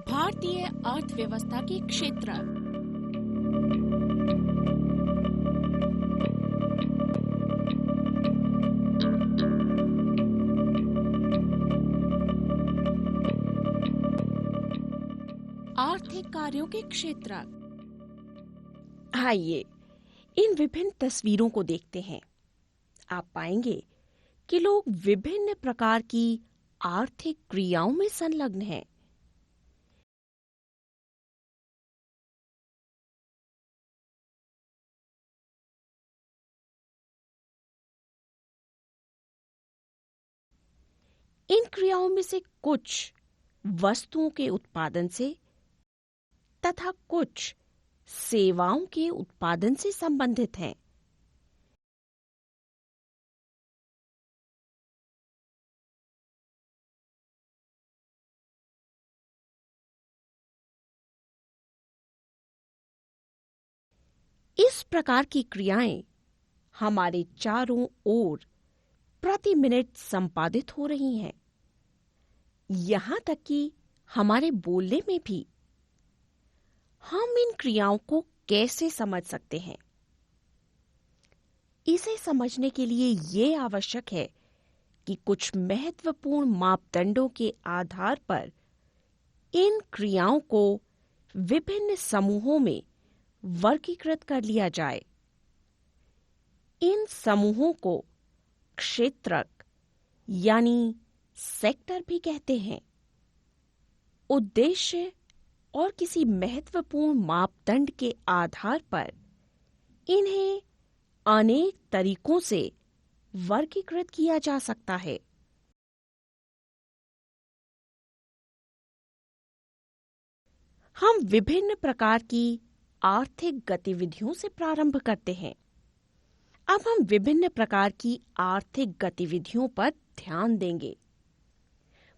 भारतीय अर्थव्यवस्था के क्षेत्र। आर्थिक कार्यों के क्षेत्र। आइए इन विभिन्न तस्वीरों को देखते हैं। आप पाएंगे कि लोग विभिन्न प्रकार की आर्थिक क्रियाओं में संलग्न हैं। इन क्रियाओं में से कुछ वस्तुओं के उत्पादन से तथा कुछ सेवाओं के उत्पादन से संबंधित हैं। इस प्रकार की क्रियाएं हमारे चारों ओर प्रति मिनट संपादित हो रही हैं, यहां तक कि हमारे बोलने में भी। हम इन क्रियाओं को कैसे समझ सकते हैं? इसे समझने के लिए ये आवश्यक है कि कुछ महत्वपूर्ण मापदंडों के आधार पर इन क्रियाओं को विभिन्न समूहों में वर्गीकृत कर लिया जाए। इन समूहों को क्षेत्रक यानी सेक्टर भी कहते हैं। उद्देश्य और किसी महत्वपूर्ण मापदंड के आधार पर इन्हें अनेक तरीकों से वर्गीकृत किया जा सकता है। हम विभिन्न प्रकार की आर्थिक गतिविधियों से प्रारंभ करते हैं। अब हम विभिन्न प्रकार की आर्थिक गतिविधियों पर ध्यान देंगे।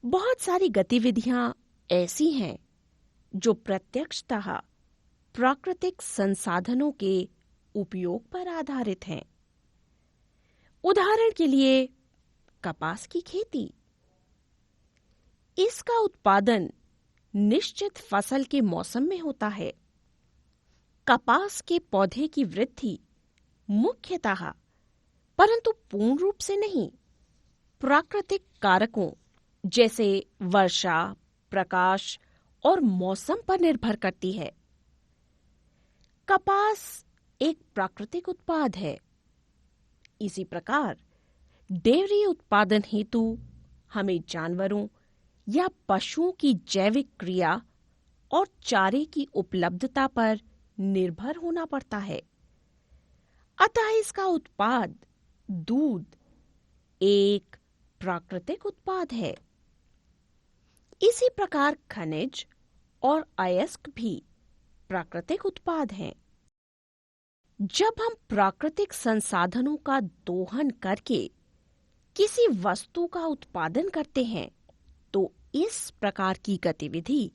बहुत सारी गतिविधियां ऐसी हैं जो प्रत्यक्षतः प्राकृतिक संसाधनों के उपयोग पर आधारित हैं। उदाहरण के लिए कपास की खेती। इसका उत्पादन निश्चित फसल के मौसम में होता है। कपास के पौधे की वृद्धि मुख्यतः, परंतु पूर्ण रूप से नहीं, प्राकृतिक कारकों जैसे वर्षा, प्रकाश और मौसम पर निर्भर करती है। कपास एक प्राकृतिक उत्पाद है। इसी प्रकार डेयरी उत्पादन हेतु हमें जानवरों या पशुओं की जैविक क्रिया और चारे की उपलब्धता पर निर्भर होना पड़ता है। अतः इसका उत्पाद दूध एक प्राकृतिक उत्पाद है। इसी प्रकार खनिज और अयस्क भी प्राकृतिक उत्पाद हैं। जब हम प्राकृतिक संसाधनों का दोहन करके किसी वस्तु का उत्पादन करते हैं तो इस प्रकार की गतिविधि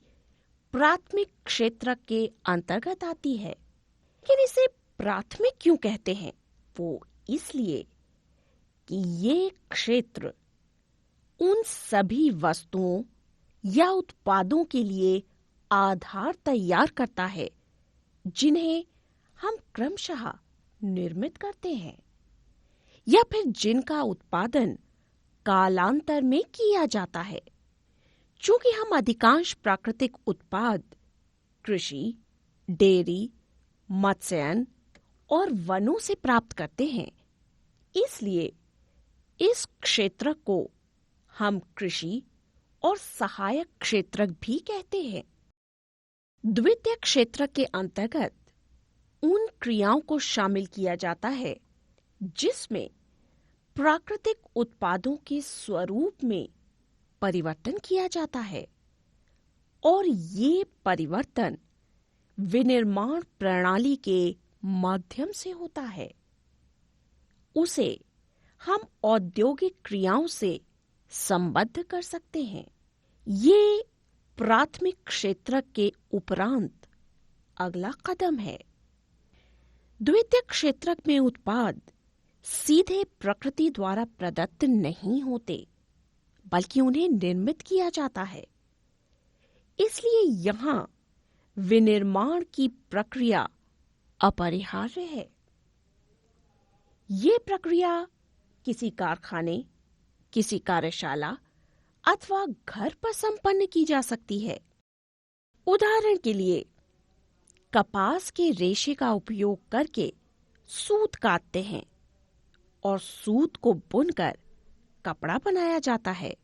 प्राथमिक क्षेत्र के अंतर्गत आती है। लेकिन इसे प्राथमिक क्यों कहते हैं? वो इसलिए कि ये क्षेत्र उन सभी वस्तुओं या उत्पादों के लिए आधार तैयार करता है जिन्हें हम क्रमशः निर्मित करते हैं या फिर जिनका उत्पादन कालांतर में किया जाता है। चूंकि हम अधिकांश प्राकृतिक उत्पाद कृषि, डेयरी, मत्स्यन और वनों से प्राप्त करते हैं, इसलिए इस क्षेत्र को हम कृषि और सहायक क्षेत्रक भी कहते हैं। द्वितीय क्षेत्र के अंतर्गत उन क्रियाओं को शामिल किया जाता है जिसमें प्राकृतिक उत्पादों के स्वरूप में परिवर्तन किया जाता है और ये परिवर्तन विनिर्माण प्रणाली के माध्यम से होता है। उसे हम औद्योगिक क्रियाओं से संबद्ध कर सकते हैं। ये प्राथमिक क्षेत्र के उपरांत अगला कदम है। द्वितीय क्षेत्र में उत्पाद सीधे प्रकृति द्वारा प्रदत्त नहीं होते, बल्कि उन्हें निर्मित किया जाता है। इसलिए यहाँ विनिर्माण की प्रक्रिया अपरिहार्य है। ये प्रक्रिया किसी कारखाने, किसी कार्यशाला अथवा घर पर संपन्न की जा सकती है। उदाहरण के लिए, कपास के रेशे का उपयोग करके सूत काटते हैं और सूत को बुनकर कपड़ा बनाया जाता है।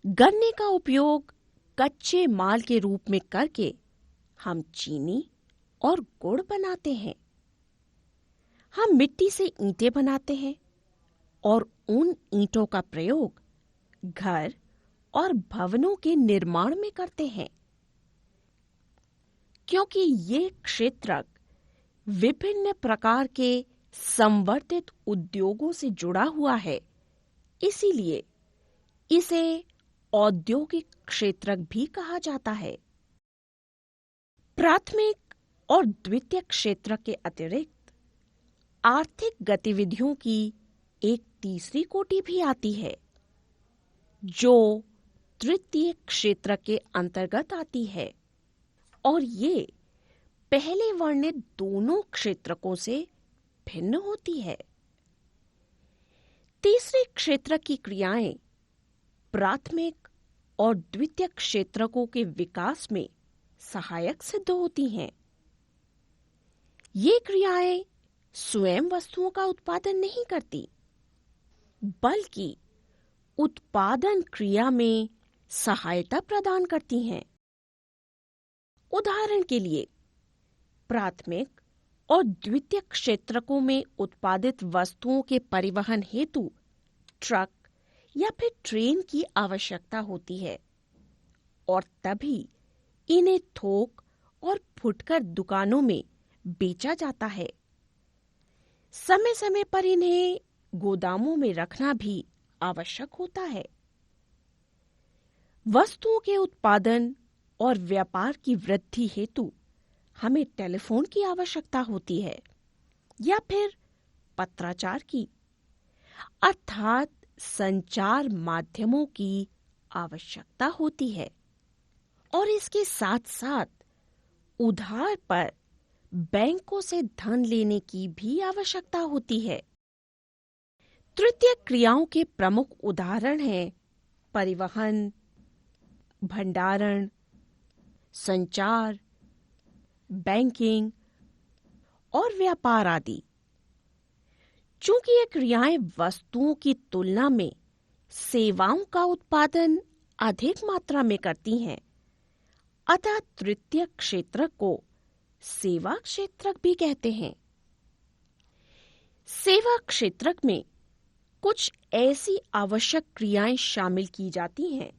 गन्ने का उपयोग कच्चे माल के रूप में करके हम चीनी और गुड़ बनाते हैं। हम मिट्टी से ईंटें बनाते हैं और उन ईंटों का प्रयोग घर और भवनों के निर्माण में करते हैं। क्योंकि ये क्षेत्र विभिन्न प्रकार के संवर्धित उद्योगों से जुड़ा हुआ है, इसीलिए इसे औद्योगिक क्षेत्र भी कहा जाता है। प्राथमिक और द्वितीयक क्षेत्र के अतिरिक्त आर्थिक गतिविधियों की एक तीसरी कोटि भी आती है, जो तृतीय क्षेत्र के अंतर्गत आती है और ये पहले वर्णित दोनों क्षेत्रकों से भिन्न होती है। तीसरे क्षेत्र की क्रियाएं प्राथमिक और द्वितीयक क्षेत्रकों के विकास में सहायक सिद्ध होती हैं। ये क्रियाएं स्वयं वस्तुओं का उत्पादन नहीं करती, बल्कि उत्पादन क्रिया में सहायता प्रदान करती हैं। उदाहरण के लिए, प्राथमिक और द्वितीयक क्षेत्रकों में उत्पादित वस्तुओं के परिवहन हेतु ट्रक या फिर ट्रेन की आवश्यकता होती है और तभी इन्हें थोक और फुटकर दुकानों में बेचा जाता है। समय समय पर इन्हें गोदामों में रखना भी आवश्यक होता है। वस्तुओं के उत्पादन और व्यापार की वृद्धि हेतु हमें टेलीफोन की आवश्यकता होती है या फिर पत्राचार की, अर्थात संचार माध्यमों की आवश्यकता होती है। और इसके साथ साथ उधार पर बैंकों से धन लेने की भी आवश्यकता होती है। तृतीय क्रियाओं के प्रमुख उदाहरण हैं परिवहन, भंडारण, संचार, बैंकिंग और व्यापार आदि। चूंकि ये क्रियाएं वस्तुओं की तुलना में सेवाओं का उत्पादन अधिक मात्रा में करती हैं, अतः तृतीय क्षेत्र को सेवा क्षेत्र भी कहते हैं। सेवा क्षेत्र में कुछ ऐसी आवश्यक क्रियाएं शामिल की जाती हैं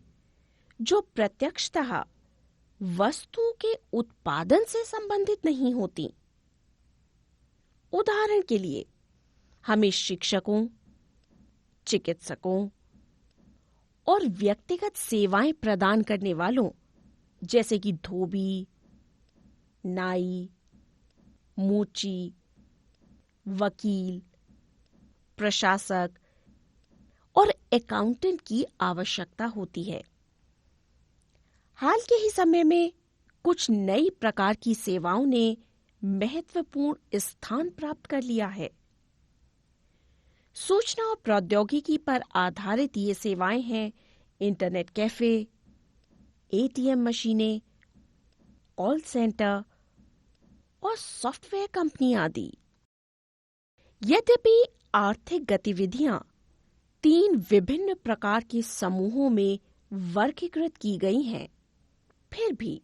जो प्रत्यक्षतः वस्तुओं के उत्पादन से संबंधित नहीं होती। उदाहरण के लिए, हमें शिक्षकों, चिकित्सकों और व्यक्तिगत सेवाएं प्रदान करने वालों जैसे कि धोबी, नाई, मोची, वकील, प्रशासक और अकाउंटेंट की आवश्यकता होती है। हाल के ही समय में कुछ नई प्रकार की सेवाओं ने महत्वपूर्ण स्थान प्राप्त कर लिया है। सूचना और प्रौद्योगिकी पर आधारित ये सेवाएं हैं इंटरनेट कैफे, एटीएम मशीनें, कॉल सेंटर और सॉफ्टवेयर कंपनी आदि। यद्यपि आर्थिक गतिविधियां 3 विभिन्न प्रकार के समूहों में वर्गीकृत की गई हैं, फिर भी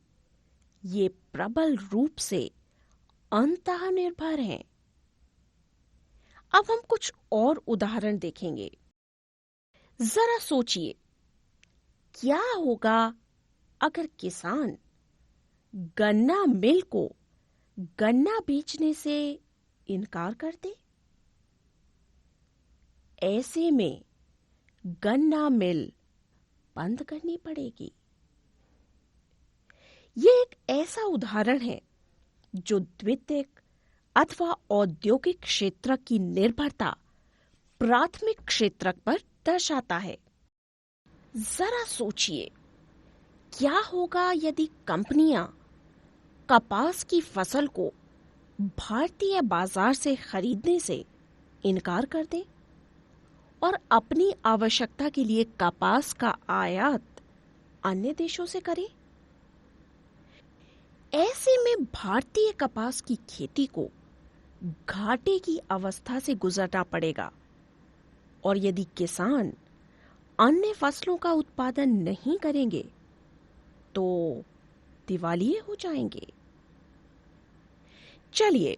ये प्रबल रूप से अंतःनिर्भर हैं। अब हम कुछ और उदाहरण देखेंगे। जरा सोचिए, क्या होगा अगर किसान गन्ना मिल को गन्ना बेचने से इनकार कर दे? ऐसे में गन्ना मिल बंद करनी पड़ेगी। ये एक ऐसा उदाहरण है जो द्वितीयक अथवा औद्योगिक क्षेत्र की निर्भरता प्राथमिक क्षेत्र पर दर्शाता है। जरा सोचिए, क्या होगा यदि कंपनियां कपास की फसल को भारतीय बाजार से खरीदने से इनकार कर दें और अपनी आवश्यकता के लिए कपास का आयात अन्य देशों से करें? ऐसे में भारतीय कपास की खेती को घाटे की अवस्था से गुजरना पड़ेगा और यदि किसान अन्य फसलों का उत्पादन नहीं करेंगे तो दिवालिये हो जाएंगे। चलिए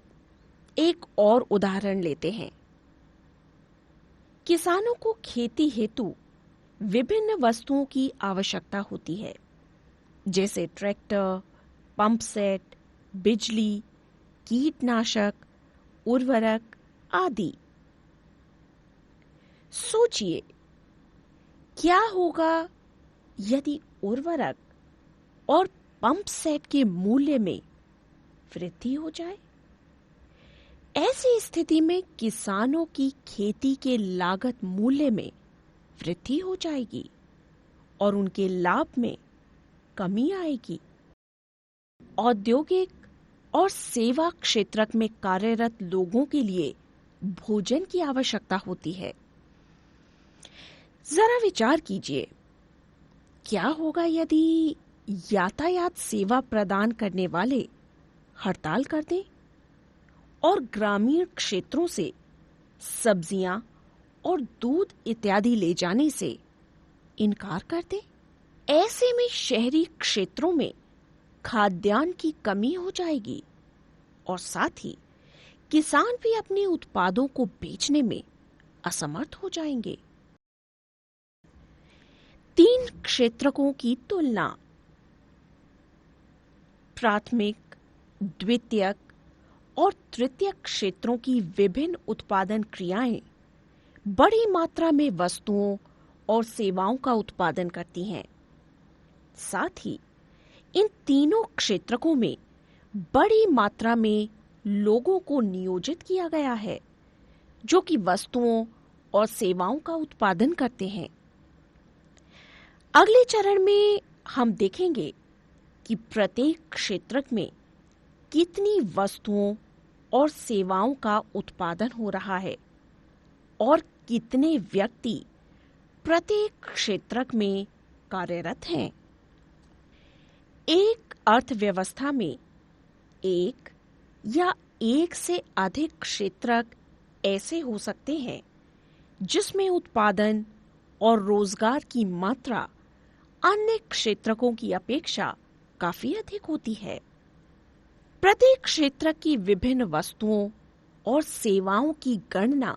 एक और उदाहरण लेते हैं। किसानों को खेती हेतु विभिन्न वस्तुओं की आवश्यकता होती है, जैसे ट्रैक्टर, पंप सेट, बिजली, कीटनाशक, उर्वरक आदि। सोचिए, क्या होगा यदि उर्वरक और पंप सेट के मूल्य में वृद्धि हो जाए? ऐसी स्थिति में किसानों की खेती के लागत मूल्य में वृद्धि हो जाएगी और उनके लाभ में कमी आएगी। औद्योगिक और सेवा क्षेत्र में कार्यरत लोगों के लिए भोजन की आवश्यकता होती है। जरा विचार कीजिए, क्या होगा यदि यातायात सेवा प्रदान करने वाले हड़ताल कर दें और ग्रामीण क्षेत्रों से सब्जियां और दूध इत्यादि ले जाने से इनकार कर दें? ऐसे में शहरी क्षेत्रों में खाद्यान्न की कमी हो जाएगी और साथ ही किसान भी अपने उत्पादों को बेचने में असमर्थ हो जाएंगे। 3 क्षेत्रकों की तुलना। प्राथमिक, द्वितीयक और तृतीयक क्षेत्रों की विभिन्न उत्पादन क्रियाएं बड़ी मात्रा में वस्तुओं और सेवाओं का उत्पादन करती हैं। साथ ही इन तीनों क्षेत्रकों में बड़ी मात्रा में लोगों को नियोजित किया गया है, जो कि वस्तुओं और सेवाओं का उत्पादन करते हैं। अगले चरण में हम देखेंगे कि प्रत्येक क्षेत्र में कितनी वस्तुओं और सेवाओं का उत्पादन हो रहा है और कितने व्यक्ति प्रत्येक क्षेत्र में कार्यरत हैं। एक अर्थव्यवस्था में एक या एक से अधिक क्षेत्र ऐसे हो सकते हैं जिसमें उत्पादन और रोजगार की मात्रा अन्य क्षेत्रकों की अपेक्षा काफी अधिक होती है। प्रत्येक क्षेत्र की विभिन्न वस्तुओं और सेवाओं की गणना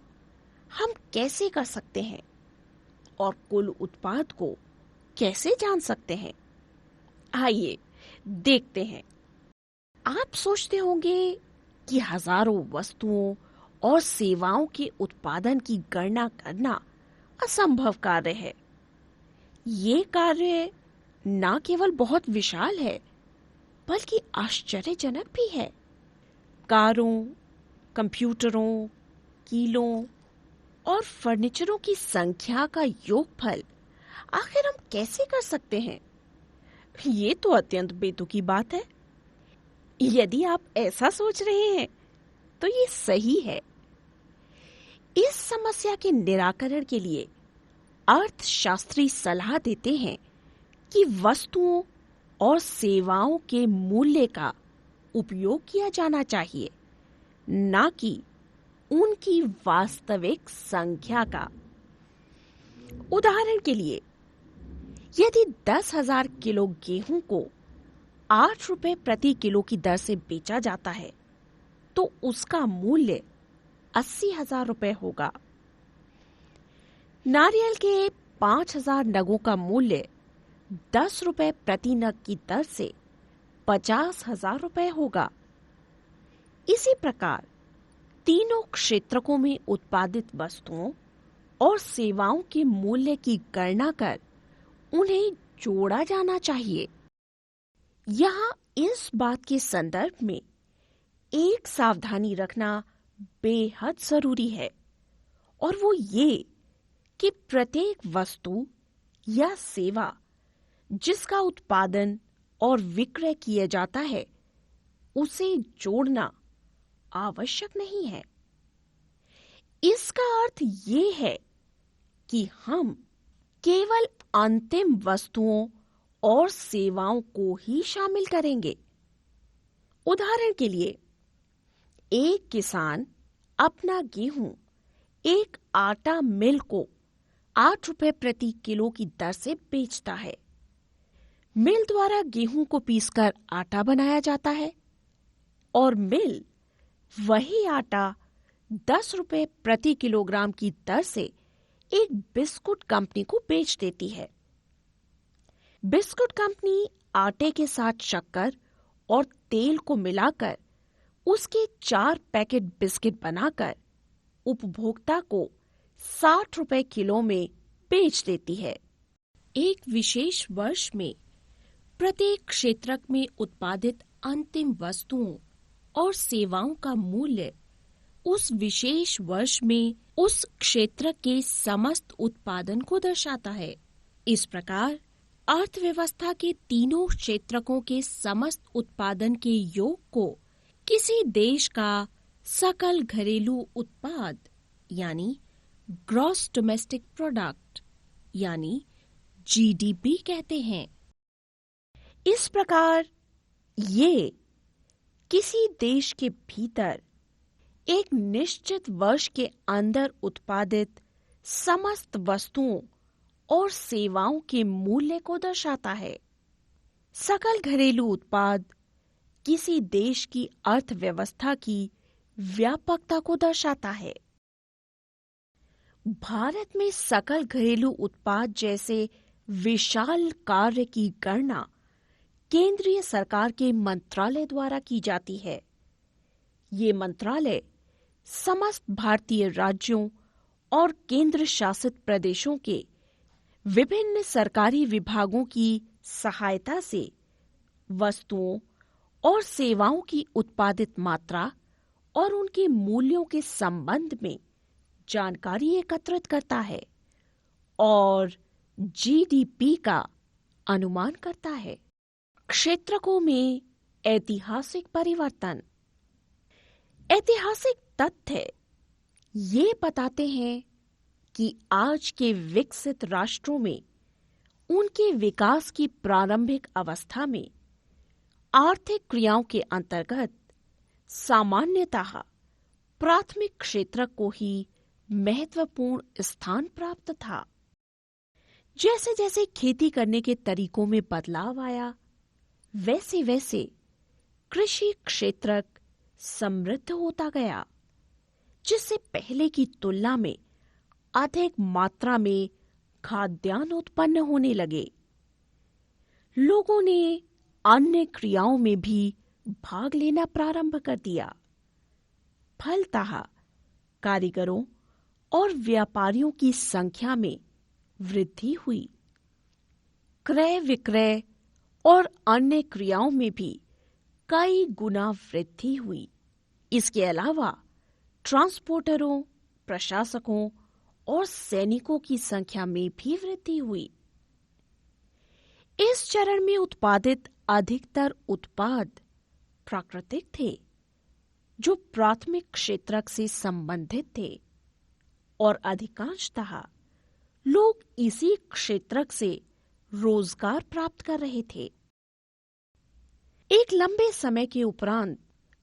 हम कैसे कर सकते हैं और कुल उत्पाद को कैसे जान सकते हैं? आइए देखते हैं। आप सोचते होंगे कि हजारों वस्तुओं और सेवाओं के उत्पादन की गणना करना असंभव कार्य है। ये कार्य न केवल बहुत विशाल है, बल्कि आश्चर्यजनक भी है। कारों, कंप्यूटरों, कीलों और फर्नीचरों की संख्या का योगफल आखिर हम कैसे कर सकते हैं? ये तो अत्यंत बेतुकी बात है। यदि आप ऐसा सोच रहे हैं, तो ये सही है। इस समस्या के निराकरण के लिए अर्थशास्त्री सलाह देते हैं कि वस्तुओं और सेवाओं के मूल्य का उपयोग किया जाना चाहिए, न कि उनकी वास्तविक संख्या का। उदाहरण के लिए, यदि 10,000 किलो गेहूं को 8 रुपए प्रति किलो की दर से बेचा जाता है, तो उसका मूल्य 80,000 रुपए होगा। नारियल के 5,000 नगों का मूल्य 10 रुपए प्रति नग की दर से 50,000 रुपए होगा। इसी प्रकार तीनों क्षेत्रकों में उत्पादित वस्तुओं और सेवाओं के मूल्य की गणना कर उन्हें जोड़ा जाना चाहिए। यहाँ इस बात के संदर्भ में एक सावधानी रखना बेहद जरूरी है, और वो ये कि प्रत्येक वस्तु या सेवा जिसका उत्पादन और विक्रय किया जाता है उसे जोड़ना आवश्यक नहीं है। इसका अर्थ ये है कि हम केवल अंतिम वस्तुओं और सेवाओं को ही शामिल करेंगे। उदाहरण के लिए, एक किसान अपना गेहूं एक आटा मिल को 8 रुपए प्रति किलो की दर से बेचता है। मिल द्वारा गेहूं को पीसकर आटा बनाया जाता है और मिल वही आटा 10 रुपए प्रति किलोग्राम की दर से एक बिस्कुट कंपनी को बेच देती है। बिस्कुट कंपनी आटे के साथ शक्कर और तेल को मिलाकर उसके 4 पैकेट बिस्किट बनाकर उपभोक्ता को 60 रुपए किलो में बेच देती है। एक विशेष वर्ष में प्रत्येक क्षेत्रक में उत्पादित अंतिम वस्तुओं और सेवाओं का मूल्य उस विशेष वर्ष में उस क्षेत्र के समस्त उत्पादन को दर्शाता है। इस प्रकार अर्थव्यवस्था के तीनों क्षेत्रकों के समस्त उत्पादन के योग को किसी देश का सकल घरेलू उत्पाद यानी ग्रॉस डोमेस्टिक प्रोडक्ट यानी जीडीपी कहते हैं। इस प्रकार ये किसी देश के भीतर एक निश्चित वर्ष के अंदर उत्पादित समस्त वस्तुओं और सेवाओं के मूल्य को दर्शाता है। सकल घरेलू उत्पाद किसी देश की अर्थव्यवस्था की व्यापकता को दर्शाता है। भारत में सकल घरेलू उत्पाद जैसे विशाल कार्य की गणना केंद्रीय सरकार के मंत्रालय द्वारा की जाती है। ये मंत्रालय समस्त भारतीय राज्यों और केंद्र शासित प्रदेशों के विभिन्न सरकारी विभागों की सहायता से वस्तुओं और सेवाओं की उत्पादित मात्रा और उनके मूल्यों के संबंध में जानकारी एकत्रित करता है और जीडीपी का अनुमान करता है। क्षेत्रकों में ऐतिहासिक परिवर्तन। ऐतिहासिक तथ्य ये बताते हैं कि आज के विकसित राष्ट्रों में उनके विकास की प्रारंभिक अवस्था में आर्थिक क्रियाओं के अंतर्गत सामान्यतः प्राथमिक क्षेत्रक को ही महत्वपूर्ण स्थान प्राप्त था। जैसे जैसे खेती करने के तरीकों में बदलाव आया, वैसे वैसे कृषि क्षेत्रक समृद्ध होता गया, जिससे पहले की तुलना में अधिक मात्रा में खाद्यान्न उत्पन्न होने लगे। लोगों ने अन्य क्रियाओं में भी भाग लेना प्रारंभ कर दिया। फलतः कारीगरों और व्यापारियों की संख्या में वृद्धि हुई। क्रय विक्रय और अन्य क्रियाओं में भी कई गुना वृद्धि हुई। इसके अलावा ट्रांसपोर्टरों, प्रशासकों और सैनिकों की संख्या में भी वृद्धि हुई। इस चरण में उत्पादित अधिकतर उत्पाद प्राकृतिक थे, जो प्राथमिक क्षेत्रक से संबंधित थे, और अधिकांशतः लोग इसी क्षेत्रक से रोजगार प्राप्त कर रहे थे। एक लंबे समय के उपरांत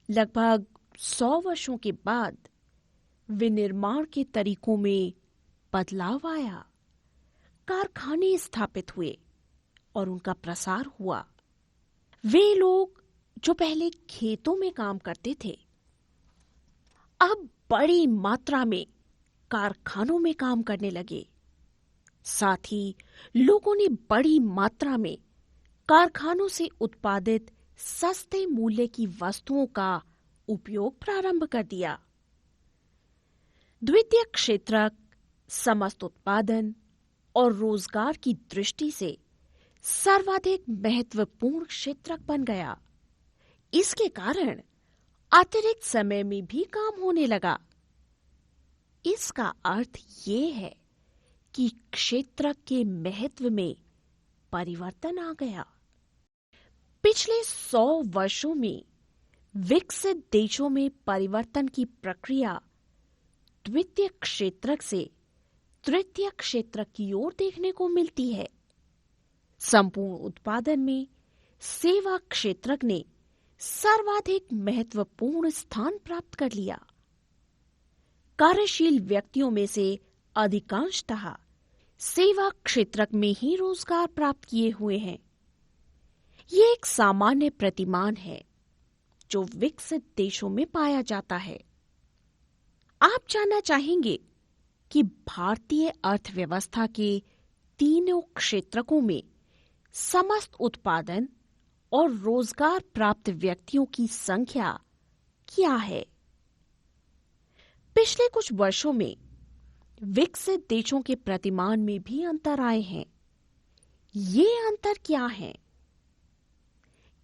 लगभग 100 वर्षों के बाद विनिर्माण के तरीकों में बदलाव आया। कारखाने स्थापित हुए और उनका प्रसार हुआ। वे लोग जो पहले खेतों में काम करते थे, अब बड़ी मात्रा में कारखानों में काम करने लगे। साथ ही लोगों ने बड़ी मात्रा में कारखानों से उत्पादित सस्ते मूल्य की वस्तुओं का उपयोग प्रारंभ कर दिया। द्वितीय क्षेत्रक समस्त उत्पादन और रोजगार की दृष्टि से सर्वाधिक महत्वपूर्ण क्षेत्रक बन गया। इसके कारण अतिरिक्त समय में भी काम होने लगा। इसका अर्थ ये है कि क्षेत्रक के महत्व में परिवर्तन आ गया। पिछले 100 वर्षों में विकसित देशों में परिवर्तन की प्रक्रिया द्वितीय क्षेत्रक से तृतीय क्षेत्रक की ओर देखने को मिलती है। संपूर्ण उत्पादन में सेवा क्षेत्रक ने सर्वाधिक महत्वपूर्ण स्थान प्राप्त कर लिया। कार्यशील व्यक्तियों में से अधिकांशतः सेवा क्षेत्रक में ही रोजगार प्राप्त किए हुए हैं। ये एक सामान्य प्रतिमान है जो विकसित देशों में पाया जाता है। आप जानना चाहेंगे कि भारतीय अर्थव्यवस्था के तीनों क्षेत्रकों में समस्त उत्पादन और रोजगार प्राप्त व्यक्तियों की संख्या क्या है? पिछले कुछ वर्षों में विकसित देशों के प्रतिमान में भी अंतर आए हैं। ये अंतर क्या हैं?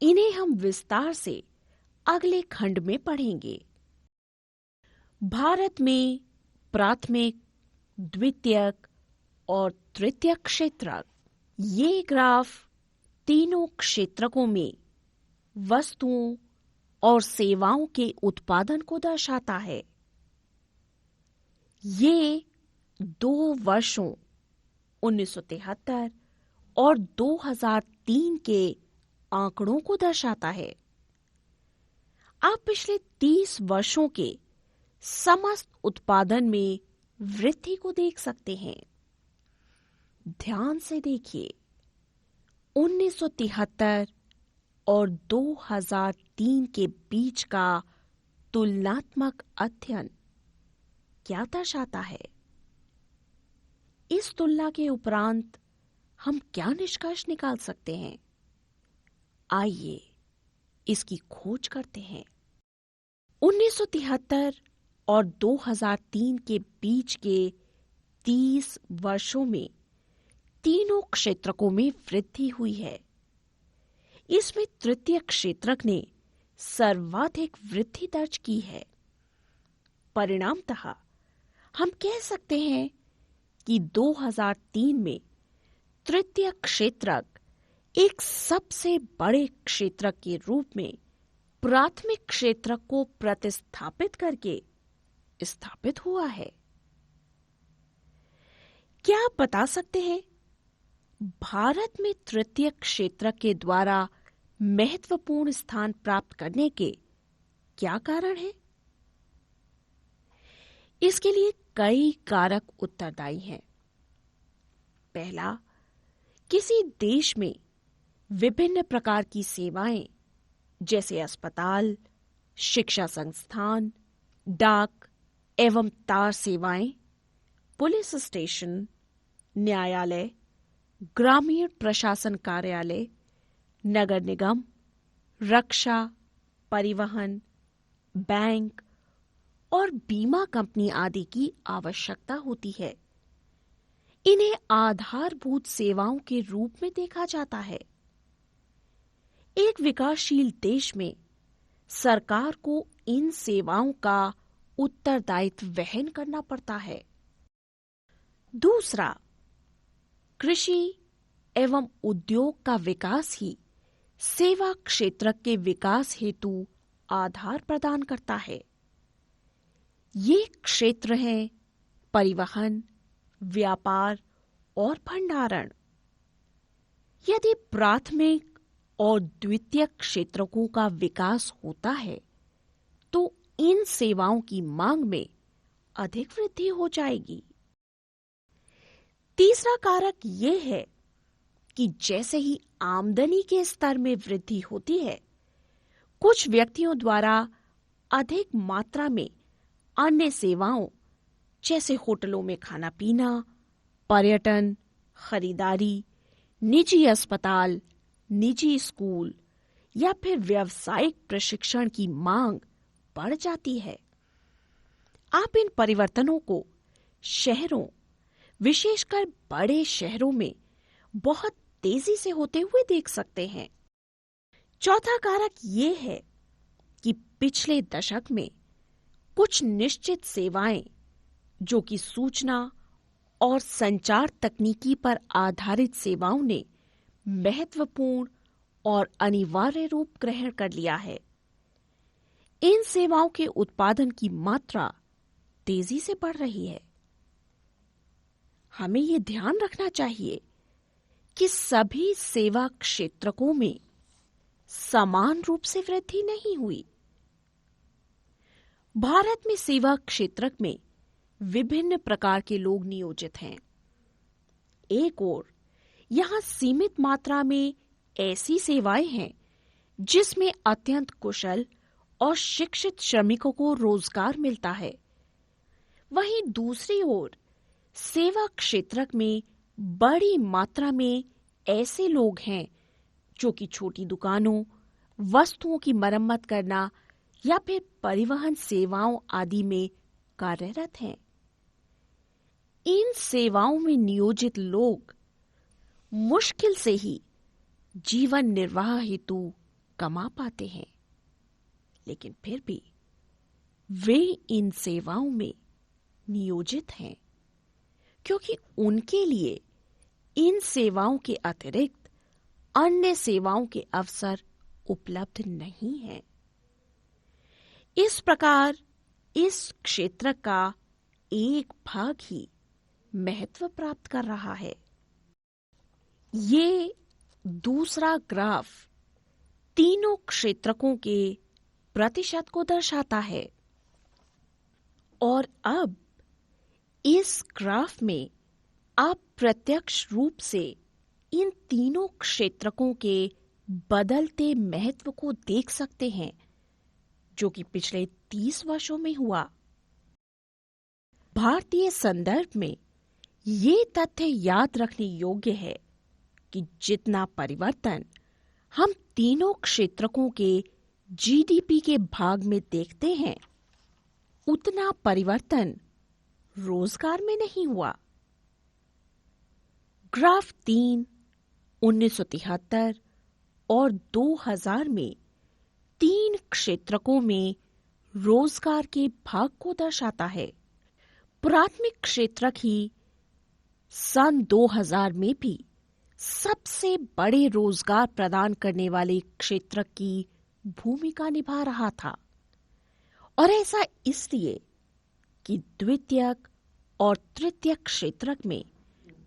इन्हें हम विस्तार से अगले खंड में पढ़ेंगे। भारत में प्राथमिक, द्वितीयक और तृतीयक क्षेत्रक, ये ग्राफ तीनों क्षेत्रकों में वस्तुओं और सेवाओं के उत्पादन को दर्शाता है। ये 2 वर्षों 1973 और 2003 के आंकड़ों को दर्शाता है। आप पिछले 30 वर्षों के समस्त उत्पादन में वृद्धि को देख सकते हैं। ध्यान से देखिए, 1973 और 2003 के बीच का तुलनात्मक अध्ययन क्या दर्शाता है? इस तुलना के उपरांत हम क्या निष्कर्ष निकाल सकते हैं? आइए इसकी खोज करते हैं। 1973 और 2003 के बीच के 30 वर्षों में तीनों क्षेत्रकों में वृद्धि हुई है। इसमें तृतीय क्षेत्रक ने सर्वाधिक वृद्धि दर्ज की है। परिणामतः हम कह सकते हैं कि 2003 में तृतीय क्षेत्रक एक सबसे बड़े क्षेत्रक के रूप में प्राथमिक क्षेत्रक को प्रतिस्थापित करके स्थापित हुआ है। क्या आप बता सकते हैं भारत में तृतीय क्षेत्रक के द्वारा महत्वपूर्ण स्थान प्राप्त करने के क्या कारण हैं? इसके लिए कई कारक उत्तरदायी हैं। पहला, किसी देश में विभिन्न प्रकार की सेवाएं जैसे अस्पताल, शिक्षा संस्थान, डाक एवं तार सेवाएं, पुलिस स्टेशन, न्यायालय, ग्रामीण प्रशासन कार्यालय, नगर निगम, रक्षा, परिवहन, बैंक और बीमा कंपनी आदि की आवश्यकता होती है। इन्हें आधारभूत सेवाओं के रूप में देखा जाता है। एक विकासशील देश में सरकार को इन सेवाओं का उत्तरदायित्व वहन करना पड़ता है। दूसरा, कृषि एवं उद्योग का विकास ही सेवा क्षेत्र के विकास हेतु आधार प्रदान करता है। ये क्षेत्र हैं परिवहन, व्यापार और भंडारण। यदि प्राथमिक और द्वितीयक क्षेत्रकों का विकास होता है तो इन सेवाओं की मांग में अधिक वृद्धि हो जाएगी। तीसरा कारक यह है कि जैसे ही आमदनी के स्तर में वृद्धि होती है, कुछ व्यक्तियों द्वारा अधिक मात्रा में अन्य सेवाओं जैसे होटलों में खाना पीना, पर्यटन, खरीदारी, निजी अस्पताल, निजी स्कूल या फिर व्यावसायिक प्रशिक्षण की मांग बढ़ जाती है। आप इन परिवर्तनों को शहरों, विशेषकर बड़े शहरों में बहुत तेजी से होते हुए देख सकते हैं। चौथा कारक ये है कि पिछले दशक में कुछ निश्चित सेवाएं जो कि सूचना और संचार तकनीकी पर आधारित सेवाओं ने महत्वपूर्ण और अनिवार्य रूप ग्रहण कर लिया है। इन सेवाओं के उत्पादन की मात्रा तेजी से बढ़ रही है। हमें ये ध्यान रखना चाहिए कि सभी सेवा क्षेत्रकों में समान रूप से वृद्धि नहीं हुई। भारत में सेवा क्षेत्रक में विभिन्न प्रकार के लोग नियोजित हैं। एक ओर यहां सीमित मात्रा में ऐसी सेवाएं हैं जिसमें अत्यंत कुशल और शिक्षित श्रमिकों को रोजगार मिलता है। वहीं दूसरी ओर सेवा क्षेत्रक में बड़ी मात्रा में ऐसे लोग हैं जो कि छोटी दुकानों, वस्तुओं की मरम्मत करना या फिर परिवहन सेवाओं आदि में कार्यरत हैं। इन सेवाओं में नियोजित लोग मुश्किल से ही जीवन निर्वाह हेतु कमा पाते हैं, लेकिन फिर भी वे इन सेवाओं में नियोजित हैं क्योंकि उनके लिए इन सेवाओं के अतिरिक्त अन्य सेवाओं के अवसर उपलब्ध नहीं हैं। इस प्रकार इस क्षेत्र का एक भाग ही महत्व प्राप्त कर रहा है। ये दूसरा ग्राफ तीनों क्षेत्रकों के प्रतिशत को दर्शाता है और अब इस ग्राफ में आप प्रत्यक्ष रूप से इन तीनों क्षेत्रकों के बदलते महत्व को देख सकते हैं जो कि पिछले 30 वर्षों में हुआ। भारतीय संदर्भ में ये तथ्य याद रखने योग्य है कि जितना परिवर्तन हम तीनों क्षेत्रकों के जीडीपी के भाग में देखते हैं, उतना परिवर्तन रोजगार में नहीं हुआ। ग्राफ 3 1973 और 2000 में 3 क्षेत्रकों में रोजगार के भाग को दर्शाता है। प्राथमिक क्षेत्रक ही सन 2000 में भी सबसे बड़े रोजगार प्रदान करने वाले क्षेत्रक की भूमिका निभा रहा था और ऐसा इसलिए कि द्वितीयक और तृतीयक क्षेत्रक में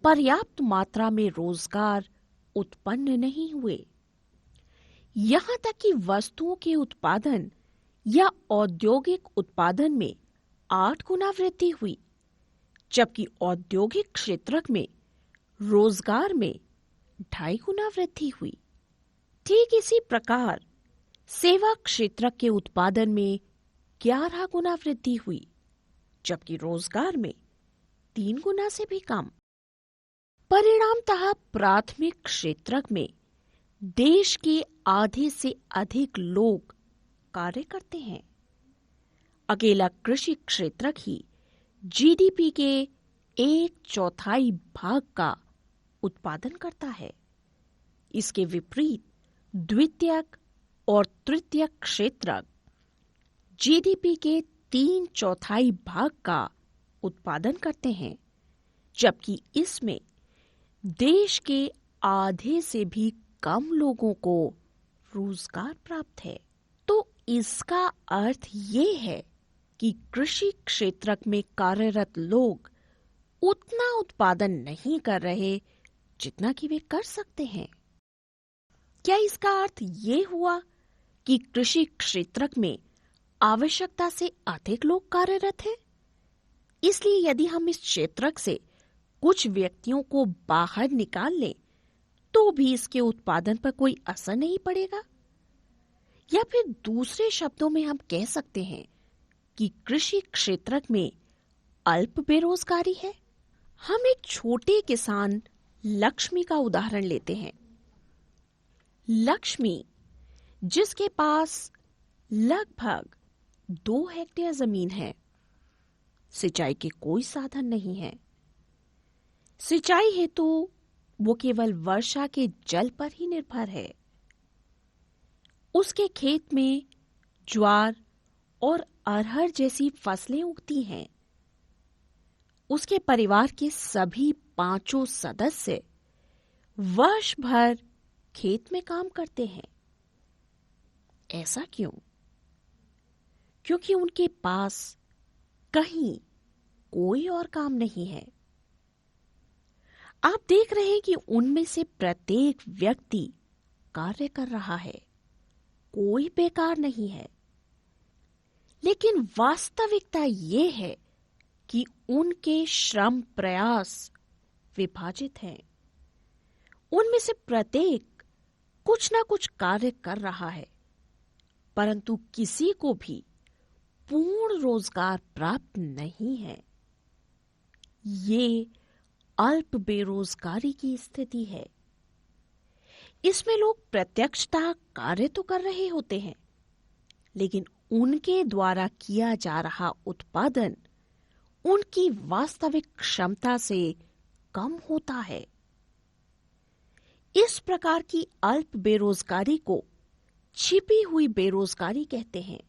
पर्याप्त मात्रा में रोजगार उत्पन्न नहीं हुए। यहां तक कि वस्तुओं के उत्पादन या औद्योगिक उत्पादन में 8 गुना वृद्धि हुई, जबकि औद्योगिक क्षेत्रक में रोजगार में 2.5 गुना वृद्धि हुई। ठीक इसी प्रकार सेवा क्षेत्रक के उत्पादन में 11 गुना वृद्धि हुई, जबकि रोजगार में 3 गुना से भी कम। परिणामतः प्राथमिक क्षेत्रक में देश के आधे से अधिक लोग कार्य करते हैं। अकेला कृषि क्षेत्रक ही जीडीपी के 1/4 भाग का उत्पादन करता है। इसके विपरीत द्वितीयक और तृतीयक क्षेत्रक जीडीपी के 3/4 भाग का उत्पादन करते हैं, जबकि इसमें देश के आधे से भी कम लोगों को रोजगार प्राप्त है। तो इसका अर्थ ये है कि कृषि क्षेत्रक में कार्यरत लोग उतना उत्पादन नहीं कर रहे जितना कि वे कर सकते हैं। क्या इसका अर्थ ये हुआ कि कृषि क्षेत्रक में आवश्यकता से अधिक लोग कार्यरत हैं? इसलिए यदि हम इस क्षेत्रक से कुछ व्यक्तियों को बाहर निकाल लें तो भी इसके उत्पादन पर कोई असर नहीं पड़ेगा? या फिर दूसरे शब्दों में हम कह सकते हैं कि कृषि क्षेत्रक में अल्प बेरोजगारी है। हम एक छोटे किसान लक्ष्मी का उदाहरण लेते हैं। लक्ष्मी, जिसके पास लगभग 2 हेक्टेयर जमीन है, सिंचाई के कोई साधन नहीं है। सिंचाई हेतु वो केवल वर्षा के जल पर ही निर्भर है। उसके खेत में ज्वार और अरहर जैसी फसलें उगती हैं। उसके परिवार के सभी 5 सदस्य वर्ष भर खेत में काम करते हैं। ऐसा क्यों? क्योंकि उनके पास कहीं कोई और काम नहीं है। आप देख रहे हैं कि उनमें से प्रत्येक व्यक्ति कार्य कर रहा है, कोई बेकार नहीं है। लेकिन वास्तविकता ये है कि उनके श्रम प्रयास विभाजित हैं। उनमें से प्रत्येक कुछ ना कुछ कार्य कर रहा है, परंतु किसी को भी पूर्ण रोजगार प्राप्त नहीं है। ये अल्प बेरोजगारी की स्थिति है। इसमें लोग प्रत्यक्षतः कार्य तो कर रहे होते हैं, लेकिन उनके द्वारा किया जा रहा उत्पादन उनकी वास्तविक क्षमता से कम होता है। इस प्रकार की अल्प बेरोजगारी को छिपी हुई बेरोजगारी कहते हैं,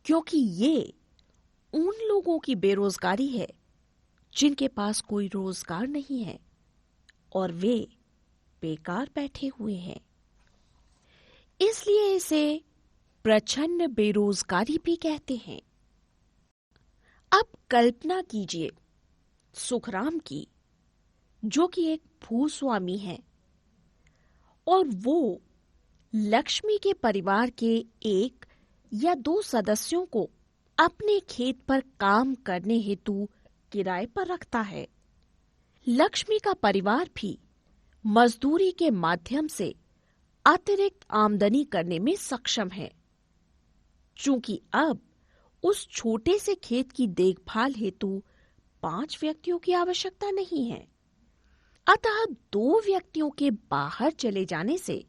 क्योंकि ये उन लोगों की बेरोजगारी है जिनके पास कोई रोजगार नहीं है और वे बेकार बैठे हुए हैं। इसलिए इसे प्रच्छन्न बेरोजगारी भी कहते हैं। अब कल्पना कीजिए सुखराम की, जो कि एक भूस्वामी है और वो लक्ष्मी के परिवार के एक या दो सदस्यों को अपने खेत पर काम करने हेतु किराए पर रखता है। लक्ष्मी का परिवार भी मजदूरी के माध्यम से अतिरिक्त आमदनी करने में सक्षम है। चूंकि अब उस छोटे से खेत की देखभाल हेतु 5 व्यक्तियों की आवश्यकता नहीं है, अतः 2 व्यक्तियों के बाहर चले जाने से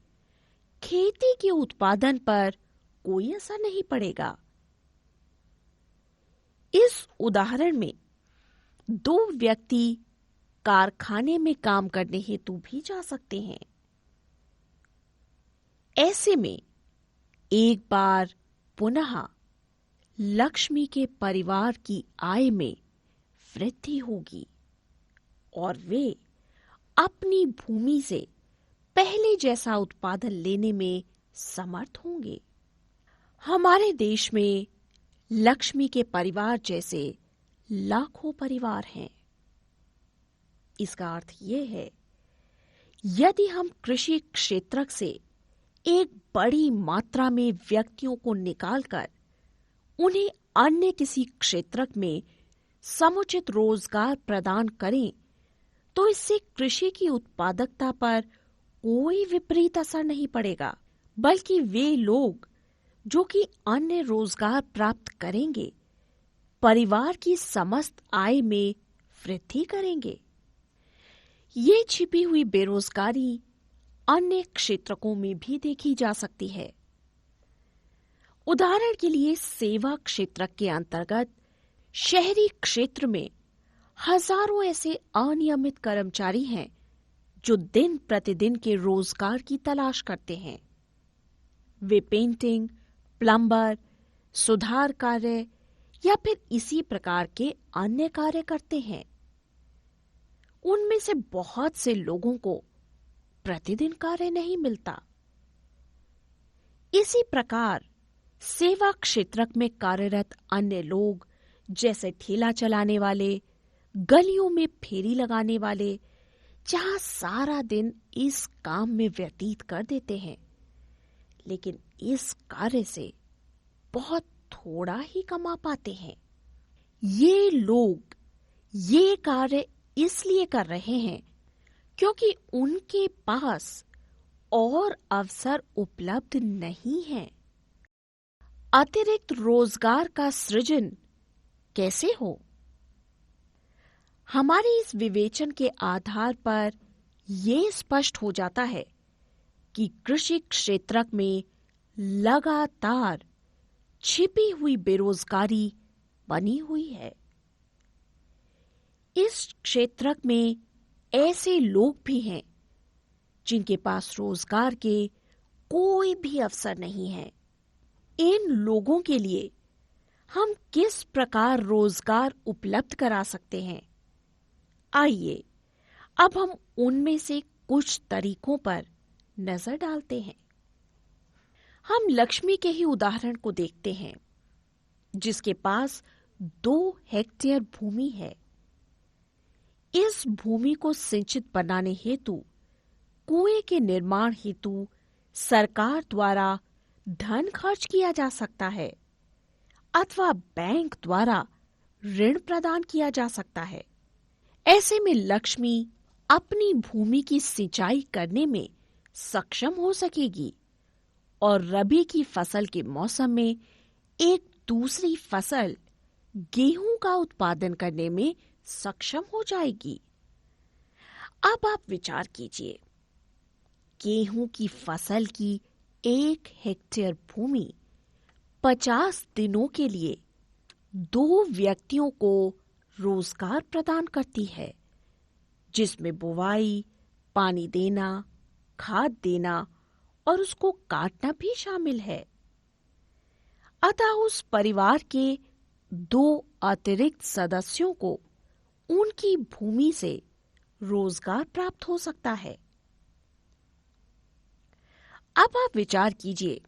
खेती के उत्पादन पर कोई असर नहीं पड़ेगा। इस उदाहरण में 2 व्यक्ति कारखाने में काम करने हेतु भी जा सकते हैं। ऐसे में एक बार पुनः लक्ष्मी के परिवार की आय में वृद्धि होगी और वे अपनी भूमि से पहले जैसा उत्पादन लेने में समर्थ होंगे। हमारे देश में लक्ष्मी के परिवार जैसे लाखों परिवार हैं। इसका अर्थ यह है, यदि हम कृषि क्षेत्र से एक बड़ी मात्रा में व्यक्तियों को निकालकर उन्हें अन्य किसी क्षेत्र में समुचित रोजगार प्रदान करें, तो इससे कृषि की उत्पादकता पर कोई विपरीत असर नहीं पड़ेगा, बल्कि वे लोग जो कि अन्य रोजगार प्राप्त करेंगे, परिवार की समस्त आय में वृद्धि करेंगे। ये छिपी हुई बेरोजगारी अन्य क्षेत्रों में भी देखी जा सकती है। उदाहरण के लिए सेवा क्षेत्र के अंतर्गत शहरी क्षेत्र में हजारों ऐसे अनियमित कर्मचारी हैं जो दिन प्रतिदिन के रोजगार की तलाश करते हैं। वे पेंटिंग, प्लम्बर, सुधार कार्य या फिर इसी प्रकार के अन्य कार्य करते हैं। उनमें से बहुत से लोगों को प्रतिदिन कार्य नहीं मिलता। इसी प्रकार सेवा क्षेत्र में कार्यरत अन्य लोग, जैसे ठेला चलाने वाले, गलियों में फेरी लगाने वाले, जहां सारा दिन इस काम में व्यतीत कर देते हैं, लेकिन इस कार्य से बहुत थोड़ा ही कमा पाते हैं। ये लोग ये कार्य इसलिए कर रहे हैं क्योंकि उनके पास और अवसर उपलब्ध नहीं है। अतिरिक्त रोजगार का सृजन कैसे हो? हमारे इस विवेचन के आधार पर यह स्पष्ट हो जाता है कि कृषि क्षेत्र में लगातार छिपी हुई बेरोजगारी बनी हुई है। इस क्षेत्र में ऐसे लोग भी हैं जिनके पास रोजगार के कोई भी अवसर नहीं है। इन लोगों के लिए हम किस प्रकार रोजगार उपलब्ध करा सकते हैं? आइए अब हम उनमें से कुछ तरीकों पर नजर डालते हैं। हम लक्ष्मी के ही उदाहरण को देखते हैं, जिसके पास 2 हेक्टेयर भूमि है। इस भूमि को सिंचित बनाने हेतु कुएं के निर्माण हेतु सरकार द्वारा धन खर्च किया जा सकता है अथवा बैंक द्वारा ऋण प्रदान किया जा सकता है। ऐसे में लक्ष्मी अपनी भूमि की सिंचाई करने में सक्षम हो सकेगी और रबी की फसल के मौसम में एक दूसरी फसल गेहूं का उत्पादन करने में सक्षम हो जाएगी। अब आप विचार कीजिए, गेहूं की फसल की 1 हेक्टेयर भूमि 50 दिनों के लिए 2 व्यक्तियों को रोजगार प्रदान करती है, जिसमें बुवाई, पानी देना, खाद देना और उसको काटना भी शामिल है। अतः उस परिवार के 2 अतिरिक्त सदस्यों को उनकी भूमि से रोजगार प्राप्त हो सकता है। अब आप विचार कीजिए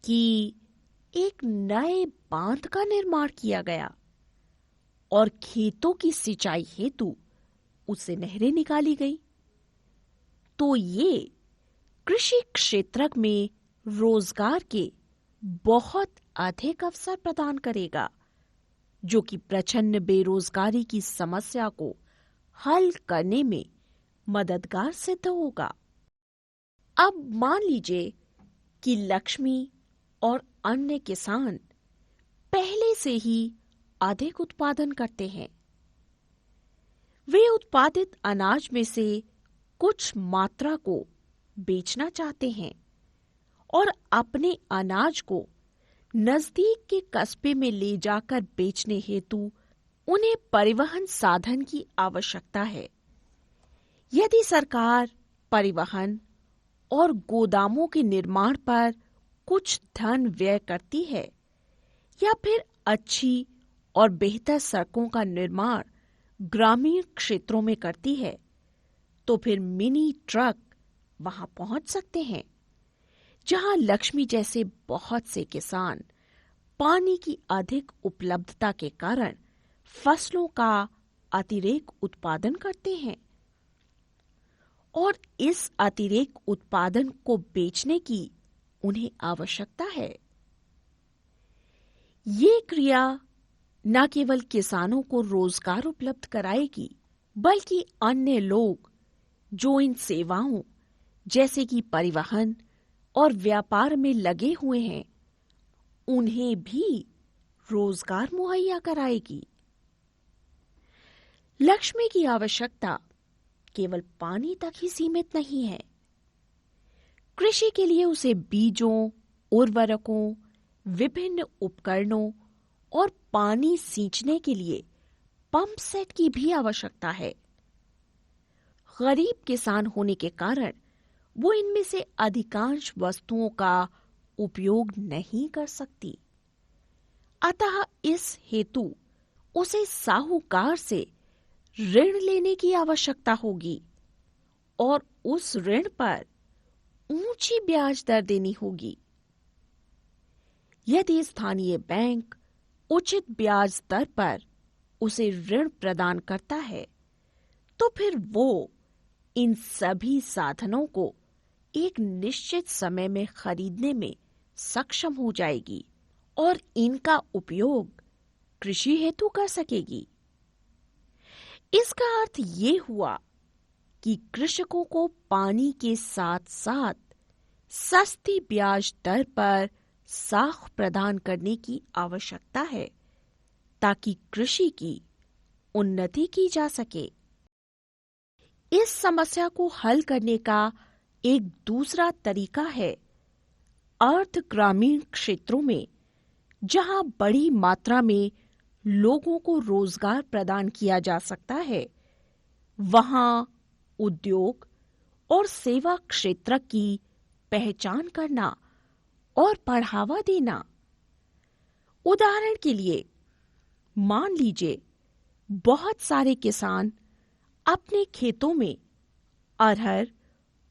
कि एक नए बांध का निर्माण किया गया और खेतों की सिंचाई हेतु उससे नहरें निकाली गई, तो ये कृषि क्षेत्र में रोजगार के बहुत अधिक अवसर प्रदान करेगा, जो कि प्रचंड बेरोजगारी की समस्या को हल करने में मददगार सिद्ध होगा। अब मान लीजिए कि लक्ष्मी और अन्य किसान पहले से ही अधिक उत्पादन करते हैं। वे उत्पादित अनाज में से कुछ मात्रा को बेचना चाहते हैं और अपने अनाज को नजदीक के कस्बे में ले जाकर बेचने हेतु उन्हें परिवहन साधन की आवश्यकता है। यदि सरकार परिवहन और गोदामों के निर्माण पर कुछ धन व्यय करती है या फिर अच्छी और बेहतर सड़कों का निर्माण ग्रामीण क्षेत्रों में करती है, तो फिर मिनी ट्रक वहां पहुंच सकते हैं, जहां लक्ष्मी जैसे बहुत से किसान पानी की अधिक उपलब्धता के कारण फसलों का अतिरेक उत्पादन करते हैं और इस अतिरेक उत्पादन को बेचने की उन्हें आवश्यकता है। ये क्रिया न केवल किसानों को रोजगार उपलब्ध कराएगी, बल्कि अन्य लोग जो इन सेवाओं जैसे कि परिवहन और व्यापार में लगे हुए हैं, उन्हें भी रोजगार मुहैया कराएगी। लक्ष्मी की आवश्यकता केवल पानी तक ही सीमित नहीं है। कृषि के लिए उसे बीजों, उर्वरकों, विभिन्न उपकरणों और पानी सींचने के लिए पंप सेट की भी आवश्यकता है। गरीब किसान होने के कारण वो इनमें से अधिकांश वस्तुओं का उपयोग नहीं कर सकती। अतः इस हेतु उसे साहूकार से ऋण लेने की आवश्यकता होगी और उस ऋण पर ऊंची ब्याज दर देनी होगी। यदि स्थानीय बैंक उचित ब्याज दर पर उसे ऋण प्रदान करता है, तो फिर वो इन सभी साधनों को एक निश्चित समय में खरीदने में सक्षम हो जाएगी और इनका उपयोग कृषि हेतु कर सकेगी। इसका अर्थ ये हुआ कि कृषकों को पानी के साथ साथ सस्ती ब्याज दर पर साख प्रदान करने की आवश्यकता है, ताकि कृषि की उन्नति की जा सके। इस समस्या को हल करने का एक दूसरा तरीका है अर्ध ग्रामीण क्षेत्रों में, जहां बड़ी मात्रा में लोगों को रोजगार प्रदान किया जा सकता है, वहां उद्योग और सेवा क्षेत्र की पहचान करना और बढ़ावा देना। उदाहरण के लिए मान लीजिए बहुत सारे किसान अपने खेतों में अरहर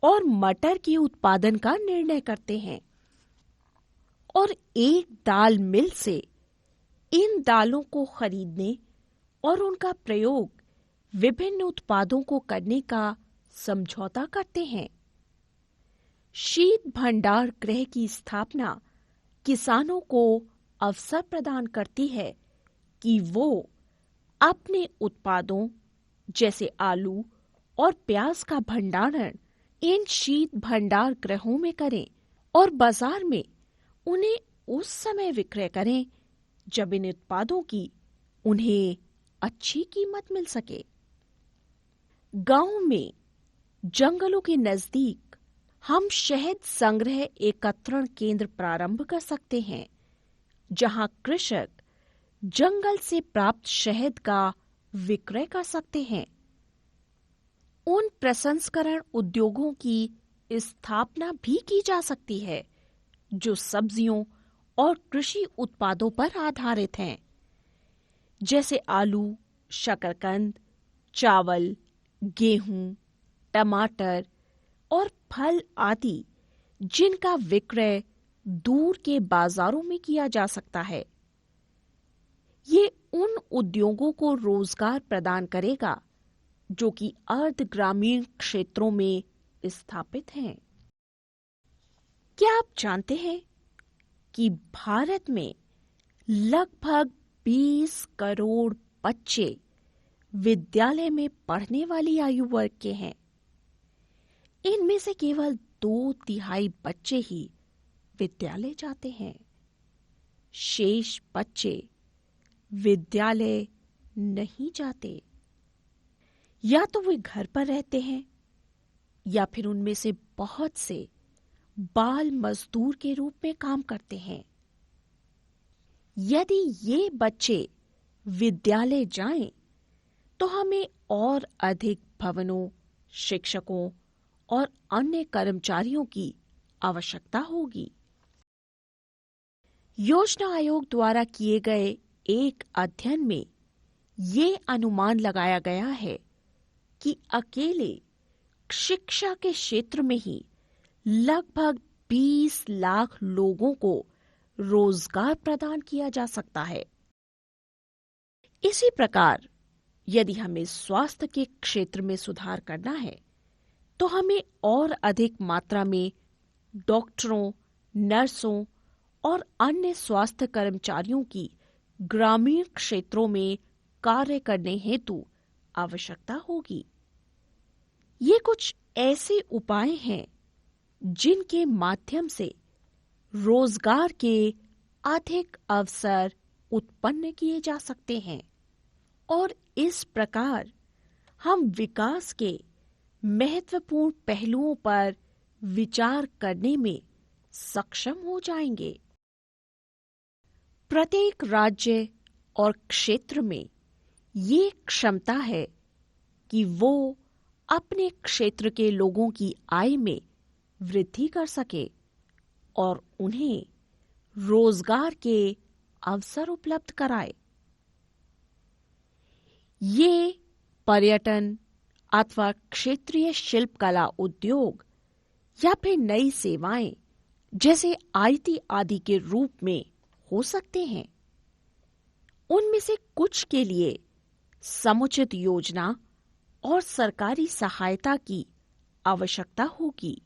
और मटर के उत्पादन का निर्णय करते हैं और एक दाल मिल से इन दालों को खरीदने और उनका प्रयोग विभिन्न उत्पादों को करने का समझौता करते हैं। शीत भंडार गृह की स्थापना किसानों को अवसर प्रदान करती है कि वो अपने उत्पादों जैसे आलू और प्याज का भंडारण इन शीत भंडार गृहों में करें और बाजार में उन्हें उस समय विक्रय करें जब इन उत्पादों की उन्हें अच्छी कीमत मिल सके। गांव में जंगलों के नजदीक हम शहद संग्रह एकत्रण केंद्र प्रारंभ कर सकते हैं, जहां कृषक जंगल से प्राप्त शहद का विक्रय कर सकते हैं। उन प्रसंस्करण उद्योगों की स्थापना भी की जा सकती है जो सब्जियों और कृषि उत्पादों पर आधारित हैं, जैसे आलू, शकरकंद, चावल, गेहूं, टमाटर और फल आदि, जिनका विक्रय दूर के बाजारों में किया जा सकता है। ये उन उद्योगों को रोजगार प्रदान करेगा जो कि अर्ध ग्रामीण क्षेत्रों में स्थापित हैं। क्या आप जानते हैं कि भारत में लगभग 20 करोड़ बच्चे विद्यालय में पढ़ने वाली आयु वर्ग के हैं? इनमें से केवल 2/3 बच्चे ही विद्यालय जाते हैं। शेष बच्चे विद्यालय नहीं जाते। या तो वे घर पर रहते हैं या फिर उनमें से बहुत से बाल मजदूर के रूप में काम करते हैं। यदि ये बच्चे विद्यालय जाएं, तो हमें और अधिक भवनों, शिक्षकों और अन्य कर्मचारियों की आवश्यकता होगी। योजना आयोग द्वारा किए गए एक अध्ययन में ये अनुमान लगाया गया है कि अकेले शिक्षा के क्षेत्र में ही लगभग 20 लाख लोगों को रोजगार प्रदान किया जा सकता है। इसी प्रकार यदि हमें स्वास्थ्य के क्षेत्र में सुधार करना है, तो हमें और अधिक मात्रा में डॉक्टरों, नर्सों और अन्य स्वास्थ्य कर्मचारियों की ग्रामीण क्षेत्रों में कार्य करने हेतु आवश्यकता होगी। ये कुछ ऐसे उपाय हैं जिनके माध्यम से रोजगार के अधिक अवसर उत्पन्न किए जा सकते हैं और इस प्रकार हम विकास के महत्वपूर्ण पहलुओं पर विचार करने में सक्षम हो जाएंगे। प्रत्येक राज्य और क्षेत्र में ये क्षमता है कि वो अपने क्षेत्र के लोगों की आय में वृद्धि कर सके और उन्हें रोजगार के अवसर उपलब्ध कराए। ये पर्यटन अथवा क्षेत्रीय शिल्पकला उद्योग या फिर नई सेवाएं जैसे आईटी आदि के रूप में हो सकते हैं। उनमें से कुछ के लिए समुचित योजना और सरकारी सहायता की आवश्यकता होगी।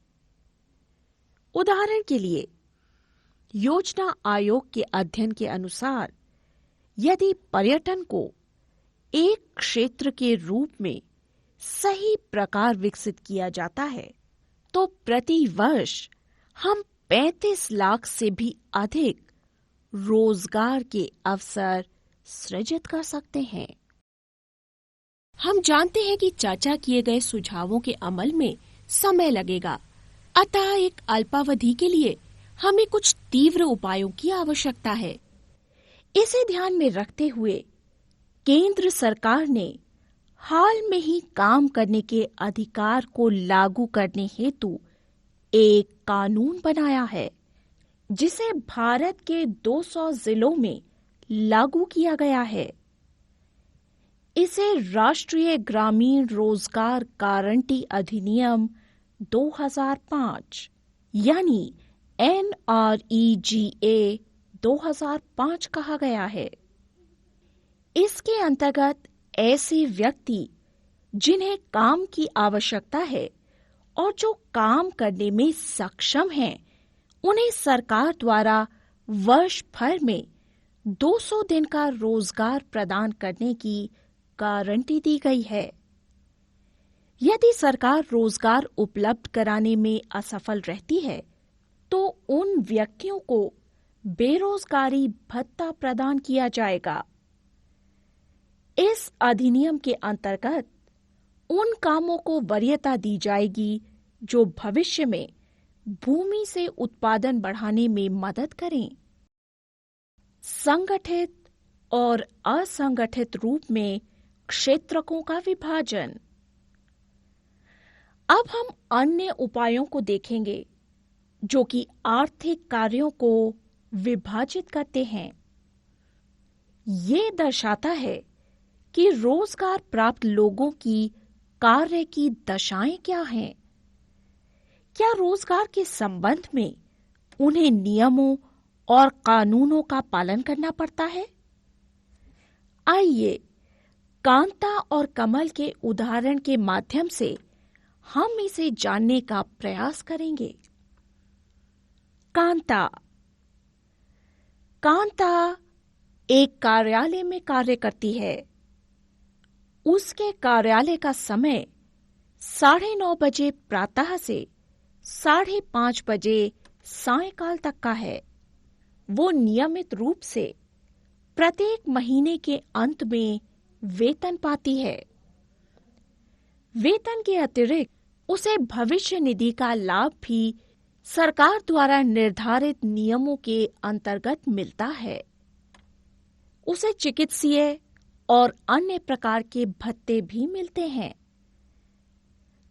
उदाहरण के लिए, योजना आयोग के अध्ययन के अनुसार यदि पर्यटन को एक क्षेत्र के रूप में सही प्रकार विकसित किया जाता है, तो प्रति वर्ष हम 35 लाख से भी अधिक रोजगार के अवसर सृजित कर सकते हैं। हम जानते हैं कि चर्चा किए गए सुझावों के अमल में समय लगेगा, अतः एक अल्पावधि के लिए हमें कुछ तीव्र उपायों की आवश्यकता है। इसे ध्यान में रखते हुए केंद्र सरकार ने हाल में ही काम करने के अधिकार को लागू करने हेतु एक कानून बनाया है, जिसे भारत के 200 जिलों में लागू किया गया है। इसे राष्ट्रीय ग्रामीण रोजगार गारंटी अधिनियम 2005 यानी NREGA 2005 कहा गया है। इसके अंतर्गत ऐसे व्यक्ति जिन्हें काम की आवश्यकता है और जो काम करने में सक्षम हैं, उन्हें सरकार द्वारा वर्ष भर में 200 दिन का रोजगार प्रदान करने की गारंटी दी गई है। यदि सरकार रोजगार उपलब्ध कराने में असफल रहती है, तो उन व्यक्तियों को बेरोजगारी भत्ता प्रदान किया जाएगा। इस अधिनियम के अंतर्गत उन कामों को वरीयता दी जाएगी जो भविष्य में भूमि से उत्पादन बढ़ाने में मदद करें। संगठित और असंगठित रूप में क्षेत्रकों का विभाजन। अब हम अन्य उपायों को देखेंगे जो कि आर्थिक कार्यों को विभाजित करते हैं। ये दर्शाता है कि रोजगार प्राप्त लोगों की कार्य की दशाएं क्या हैं। क्या रोजगार के संबंध में उन्हें नियमों और कानूनों का पालन करना पड़ता है? आइए कांता और कमल के उदाहरण के माध्यम से हम इसे जानने का प्रयास करेंगे। कांता एक कार्यालय में कार्य करती है। उसके कार्यालय का समय 9:30 बजे प्रातः से 5:30 बजे सायंकाल तक का है। वो नियमित रूप से प्रत्येक महीने के अंत में वेतन पाती है। वेतन के अतिरिक्त उसे भविष्य निधि का लाभ भी सरकार द्वारा निर्धारित नियमों के अंतर्गत मिलता है। उसे चिकित्सीय और अन्य प्रकार के भत्ते भी मिलते हैं।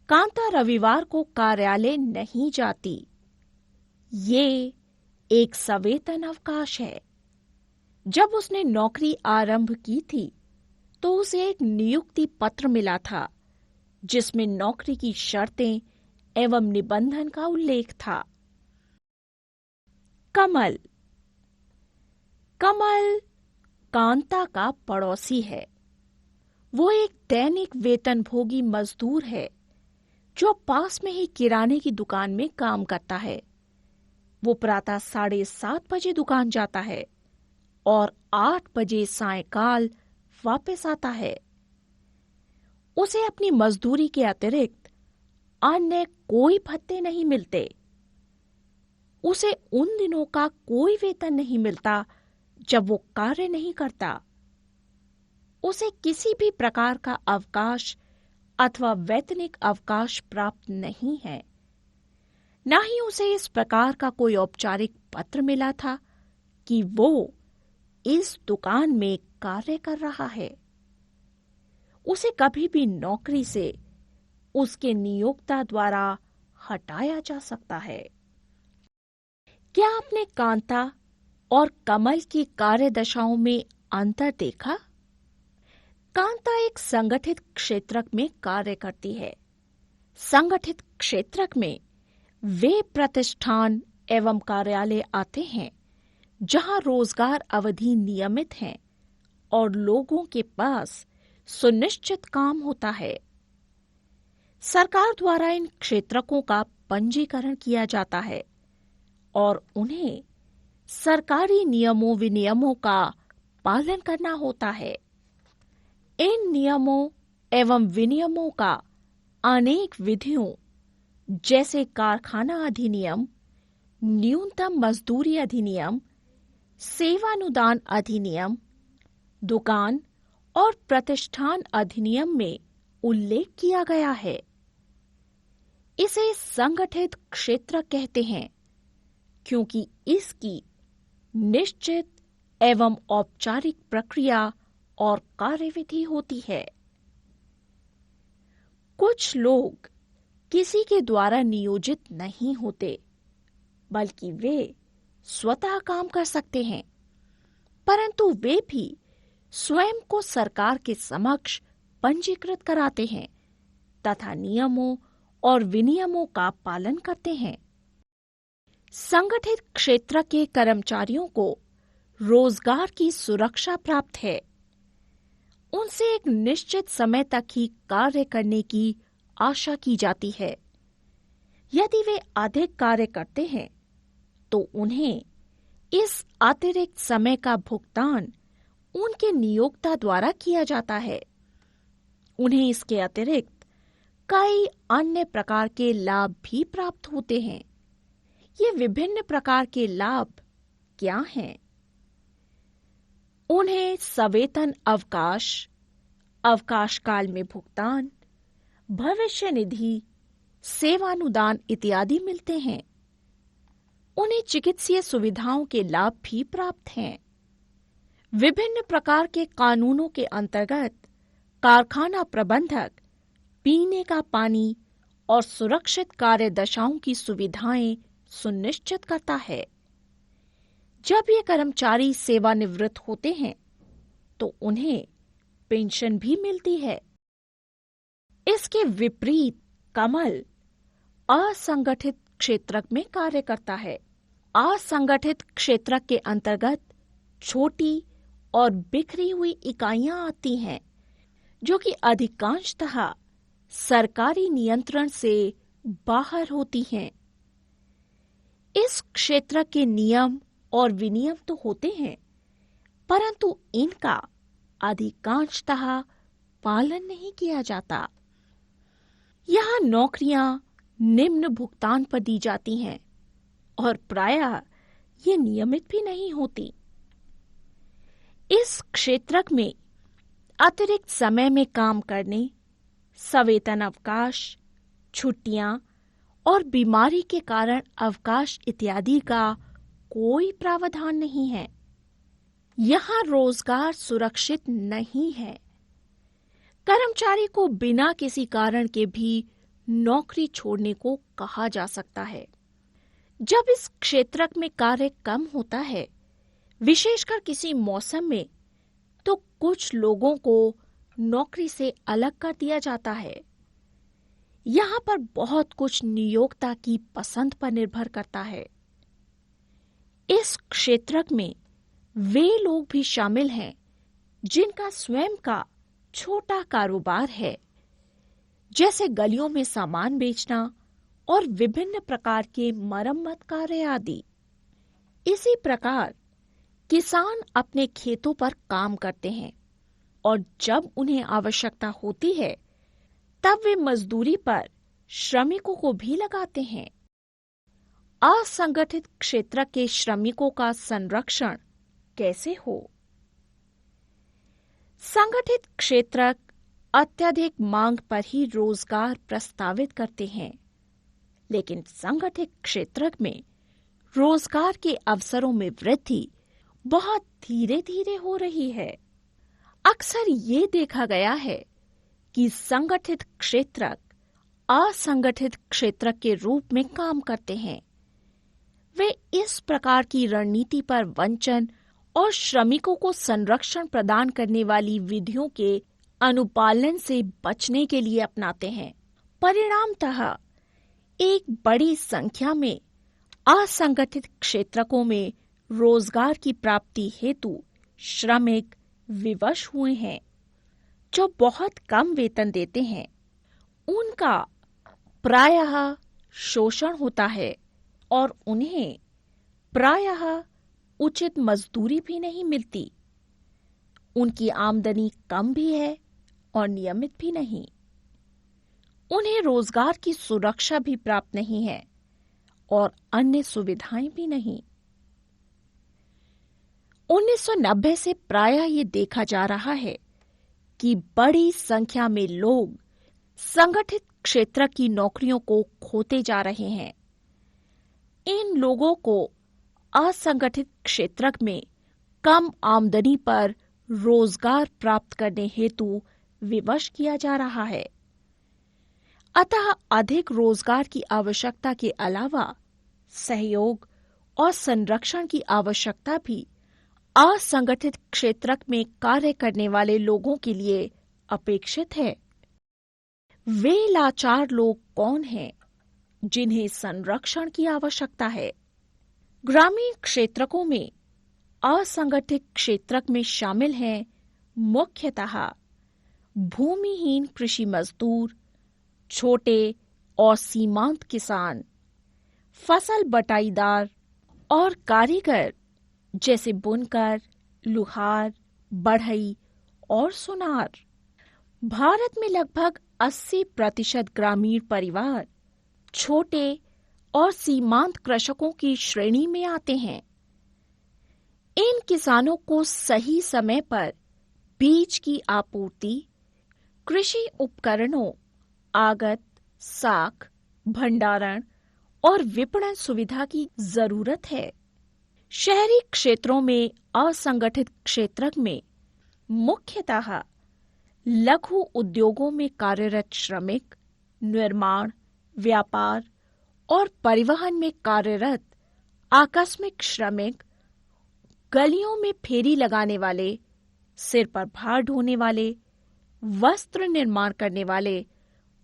कांता रविवार को कार्यालय नहीं जाती। ये एक सवेतन अवकाश है। जब उसने नौकरी आरंभ की थी तो उसे एक नियुक्ति पत्र मिला था जिसमें नौकरी की शर्तें एवं निबंधन का उल्लेख था। कमल कांता का पड़ोसी है। वो एक दैनिक वेतनभोगी मजदूर है जो पास में ही किराने की दुकान में काम करता है। वो प्रातः 7:30 बजे दुकान जाता है और 8 बजे सायंकाल वापस आता है। उसे अपनी मजदूरी के अतिरिक्त अन्य कोई भत्ते नहीं मिलते। उसे उन दिनों का कोई वेतन नहीं मिलता जब वो कार्य नहीं करता। उसे किसी भी प्रकार का अवकाश अथवा वैतनिक अवकाश प्राप्त नहीं है। न ही उसे इस प्रकार का कोई औपचारिक पत्र मिला था कि वो इस दुकान में कार्य कर रहा है। उसे कभी भी नौकरी से उसके नियोक्ता द्वारा हटाया जा सकता है। क्या आपने कांता और कमल की कार्य दशाओं में अंतर देखा? कांता एक संगठित क्षेत्रक में कार्य करती है। संगठित क्षेत्रक में वे प्रतिष्ठान एवं कार्यालय आते हैं जहां रोजगार अवधि नियमित है और लोगों के पास सुनिश्चित काम होता है। सरकार द्वारा इन क्षेत्रकों का पंजीकरण किया जाता है और उन्हें सरकारी नियमों विनियमों का पालन करना होता है। इन नियमों एवं विनियमों का अनेक विधियों जैसे कारखाना अधिनियम, न्यूनतम मजदूरी अधिनियम, सेवानुदान अधिनियम, दुकान और प्रतिष्ठान अधिनियम में उल्लेख किया गया है। इसे संगठित क्षेत्र कहते हैं क्योंकि इसकी निश्चित एवं औपचारिक प्रक्रिया और कार्यविधि होती है। कुछ लोग किसी के द्वारा नियोजित नहीं होते, बल्कि वे स्वतः काम कर सकते हैं, परंतु वे भी स्वयं को सरकार के समक्ष पंजीकृत कराते हैं तथा नियमों और विनियमों का पालन करते हैं। संगठित क्षेत्र के कर्मचारियों को रोजगार की सुरक्षा प्राप्त है। उनसे एक निश्चित समय तक ही कार्य करने की आशा की जाती है। यदि वे अधिक कार्य करते हैं तो उन्हें इस अतिरिक्त समय का भुगतान उनके नियोक्ता द्वारा किया जाता है। उन्हें इसके अतिरिक्त कई अन्य प्रकार के लाभ भी प्राप्त होते हैं। ये विभिन्न प्रकार के लाभ क्या हैं? उन्हें सवेतन अवकाश, अवकाश काल में भुगतान, भविष्य निधि, सेवानुदान इत्यादि मिलते हैं। उन्हें चिकित्सीय सुविधाओं के लाभ भी प्राप्त हैं। विभिन्न प्रकार के कानूनों के अंतर्गत कारखाना प्रबंधक पीने का पानी और सुरक्षित कार्यदशाओं की सुविधाएं सुनिश्चित करता है। जब ये कर्मचारी सेवानिवृत्त होते हैं तो उन्हें पेंशन भी मिलती है। इसके विपरीत कमल असंगठित क्षेत्र में कार्य करता है। असंगठित क्षेत्र के अंतर्गत छोटी और बिखरी हुई इकाइयां आती हैं, जो कि अधिकांशतः सरकारी नियंत्रण से बाहर होती हैं। इस क्षेत्र के नियम और विनियम तो होते हैं, परंतु इनका अधिकांशतः पालन नहीं किया जाता। यहाँ नौकरियां निम्न भुगतान पर दी जाती हैं और प्रायः ये नियमित भी नहीं होती। इस क्षेत्र में अतिरिक्त समय में काम करने, सवेतन अवकाश, छुट्टियां और बीमारी के कारण अवकाश इत्यादि का कोई प्रावधान नहीं है। यहाँ रोजगार सुरक्षित नहीं है। कर्मचारी को बिना किसी कारण के भी नौकरी छोड़ने को कहा जा सकता है। जब इस क्षेत्र में कार्य कम होता है, विशेषकर किसी मौसम में, तो कुछ लोगों को नौकरी से अलग कर दिया जाता है। यहाँ पर बहुत कुछ नियोक्ता की पसंद पर निर्भर करता है। इस क्षेत्र में वे लोग भी शामिल हैं जिनका स्वयं का छोटा कारोबार है, जैसे गलियों में सामान बेचना और विभिन्न प्रकार के मरम्मत कार्य आदि। इसी प्रकार किसान अपने खेतों पर काम करते हैं और जब उन्हें आवश्यकता होती है तब वे मजदूरी पर श्रमिकों को भी लगाते हैं। असंगठित क्षेत्र के श्रमिकों का संरक्षण कैसे हो? संगठित क्षेत्र अत्यधिक मांग पर ही रोजगार प्रस्तावित करते हैं, लेकिन संगठित क्षेत्र में रोजगार के अवसरों में वृद्धि बहुत धीरे धीरे हो रही है। अक्सर ये देखा गया है कि संगठित क्षेत्र असंगठित क्षेत्र के रूप में काम करते हैं। वे इस प्रकार की रणनीति पर वंचन और श्रमिकों को संरक्षण प्रदान करने वाली विधियों के अनुपालन से बचने के लिए अपनाते हैं। परिणामतः एक बड़ी संख्या में असंगठित क्षेत्रकों में रोजगार की प्राप्ति हेतु श्रमिक विवश हुए हैं। जो बहुत कम वेतन देते हैं, उनका प्रायः शोषण होता है और उन्हें प्रायः उचित मजदूरी भी नहीं मिलती। उनकी आमदनी कम भी है और नियमित भी नहीं। उन्हें रोजगार की सुरक्षा भी प्राप्त नहीं है और अन्य सुविधाएं भी नहीं। 1990 से प्रायः ये देखा जा रहा है कि बड़ी संख्या में लोग संगठित क्षेत्र की नौकरियों को खोते जा रहे हैं। इन लोगों को असंगठित क्षेत्र में कम आमदनी पर रोजगार प्राप्त करने हेतु विवश किया जा रहा है। अतः अधिक रोजगार की आवश्यकता के अलावा सहयोग और संरक्षण की आवश्यकता भी असंगठित क्षेत्र में कार्य करने वाले लोगों के लिए अपेक्षित है। वे लाचार लोग कौन हैं जिन्हें संरक्षण की आवश्यकता है? ग्रामीण क्षेत्रों में असंगठित क्षेत्र में शामिल हैं मुख्यतः भूमिहीन कृषि मजदूर, छोटे और सीमांत किसान, फसल बटाईदार और कारीगर जैसे बुनकर, लुहार, बढ़ई और सुनार। भारत में लगभग 80% ग्रामीण परिवार छोटे और सीमांत कृषकों की श्रेणी में आते हैं। इन किसानों को सही समय पर बीज की आपूर्ति, कृषि उपकरणों, आगत, साख, भंडारण और विपणन सुविधा की जरूरत है। शहरी क्षेत्रों में असंगठित क्षेत्र में मुख्यतः लघु उद्योगों में कार्यरत श्रमिक, निर्माण, व्यापार और परिवहन में कार्यरत आकस्मिक श्रमिक, गलियों में फेरी लगाने वाले, सिर पर भार ढोने वाले, वस्त्र निर्माण करने वाले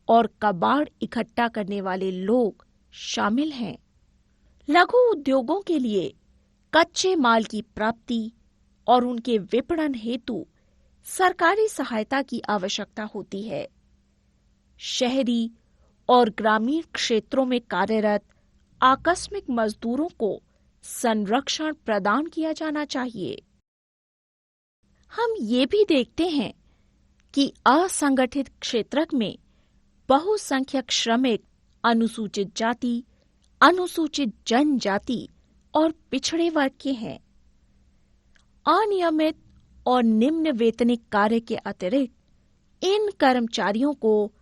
और कबाड़ इकट्ठा करने वाले लोग शामिल हैं। लघु उद्योगों के लिए कच्चे माल की प्राप्ति और उनके विपणन हेतु सरकारी सहायता की आवश्यकता होती है। शहरी और ग्रामीण क्षेत्रों में कार्यरत आकस्मिक मजदूरों को संरक्षण प्रदान किया जाना चाहिए। हम ये भी देखते हैं कि असंगठित क्षेत्र में बहुसंख्यक श्रमिक अनुसूचित जाति, अनुसूचित जनजाति और पिछड़े वर्ग के हैं। अनियमित और निम्न वेतनिक कार्य के अतिरिक्त इन कर्मचारियों को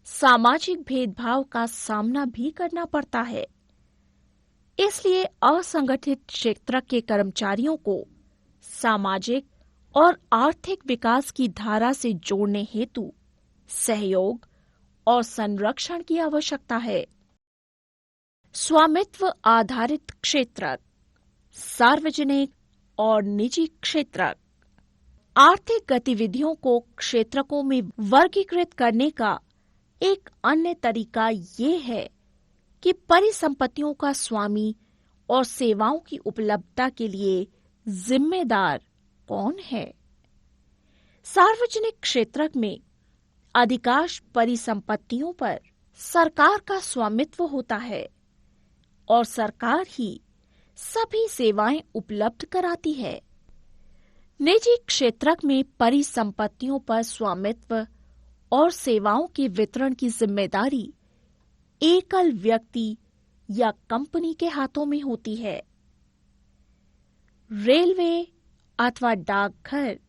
सामाजिक भेदभाव का सामना भी करना पड़ता है। इसलिए असंगठित क्षेत्र के कर्मचारियों को सामाजिक और आर्थिक विकास की धारा से जोड़ने हेतु सहयोग और संरक्षण की आवश्यकता है। स्वामित्व आधारित क्षेत्र, सार्वजनिक और निजी क्षेत्र। आर्थिक गतिविधियों को क्षेत्रकों में वर्गीकृत करने का एक अन्य तरीका ये है कि परिसंपत्तियों का स्वामी और सेवाओं की उपलब्धता के लिए जिम्मेदार कौन है। सार्वजनिक क्षेत्र में अधिकांश परिसंपत्तियों पर सरकार का स्वामित्व होता है और सरकार ही सभी सेवाएं उपलब्ध कराती है। निजी क्षेत्र में परिसंपत्तियों पर स्वामित्व और सेवाओं के वितरण की जिम्मेदारी एकल व्यक्ति या कंपनी के हाथों में होती है। रेलवे अथवा डाकघर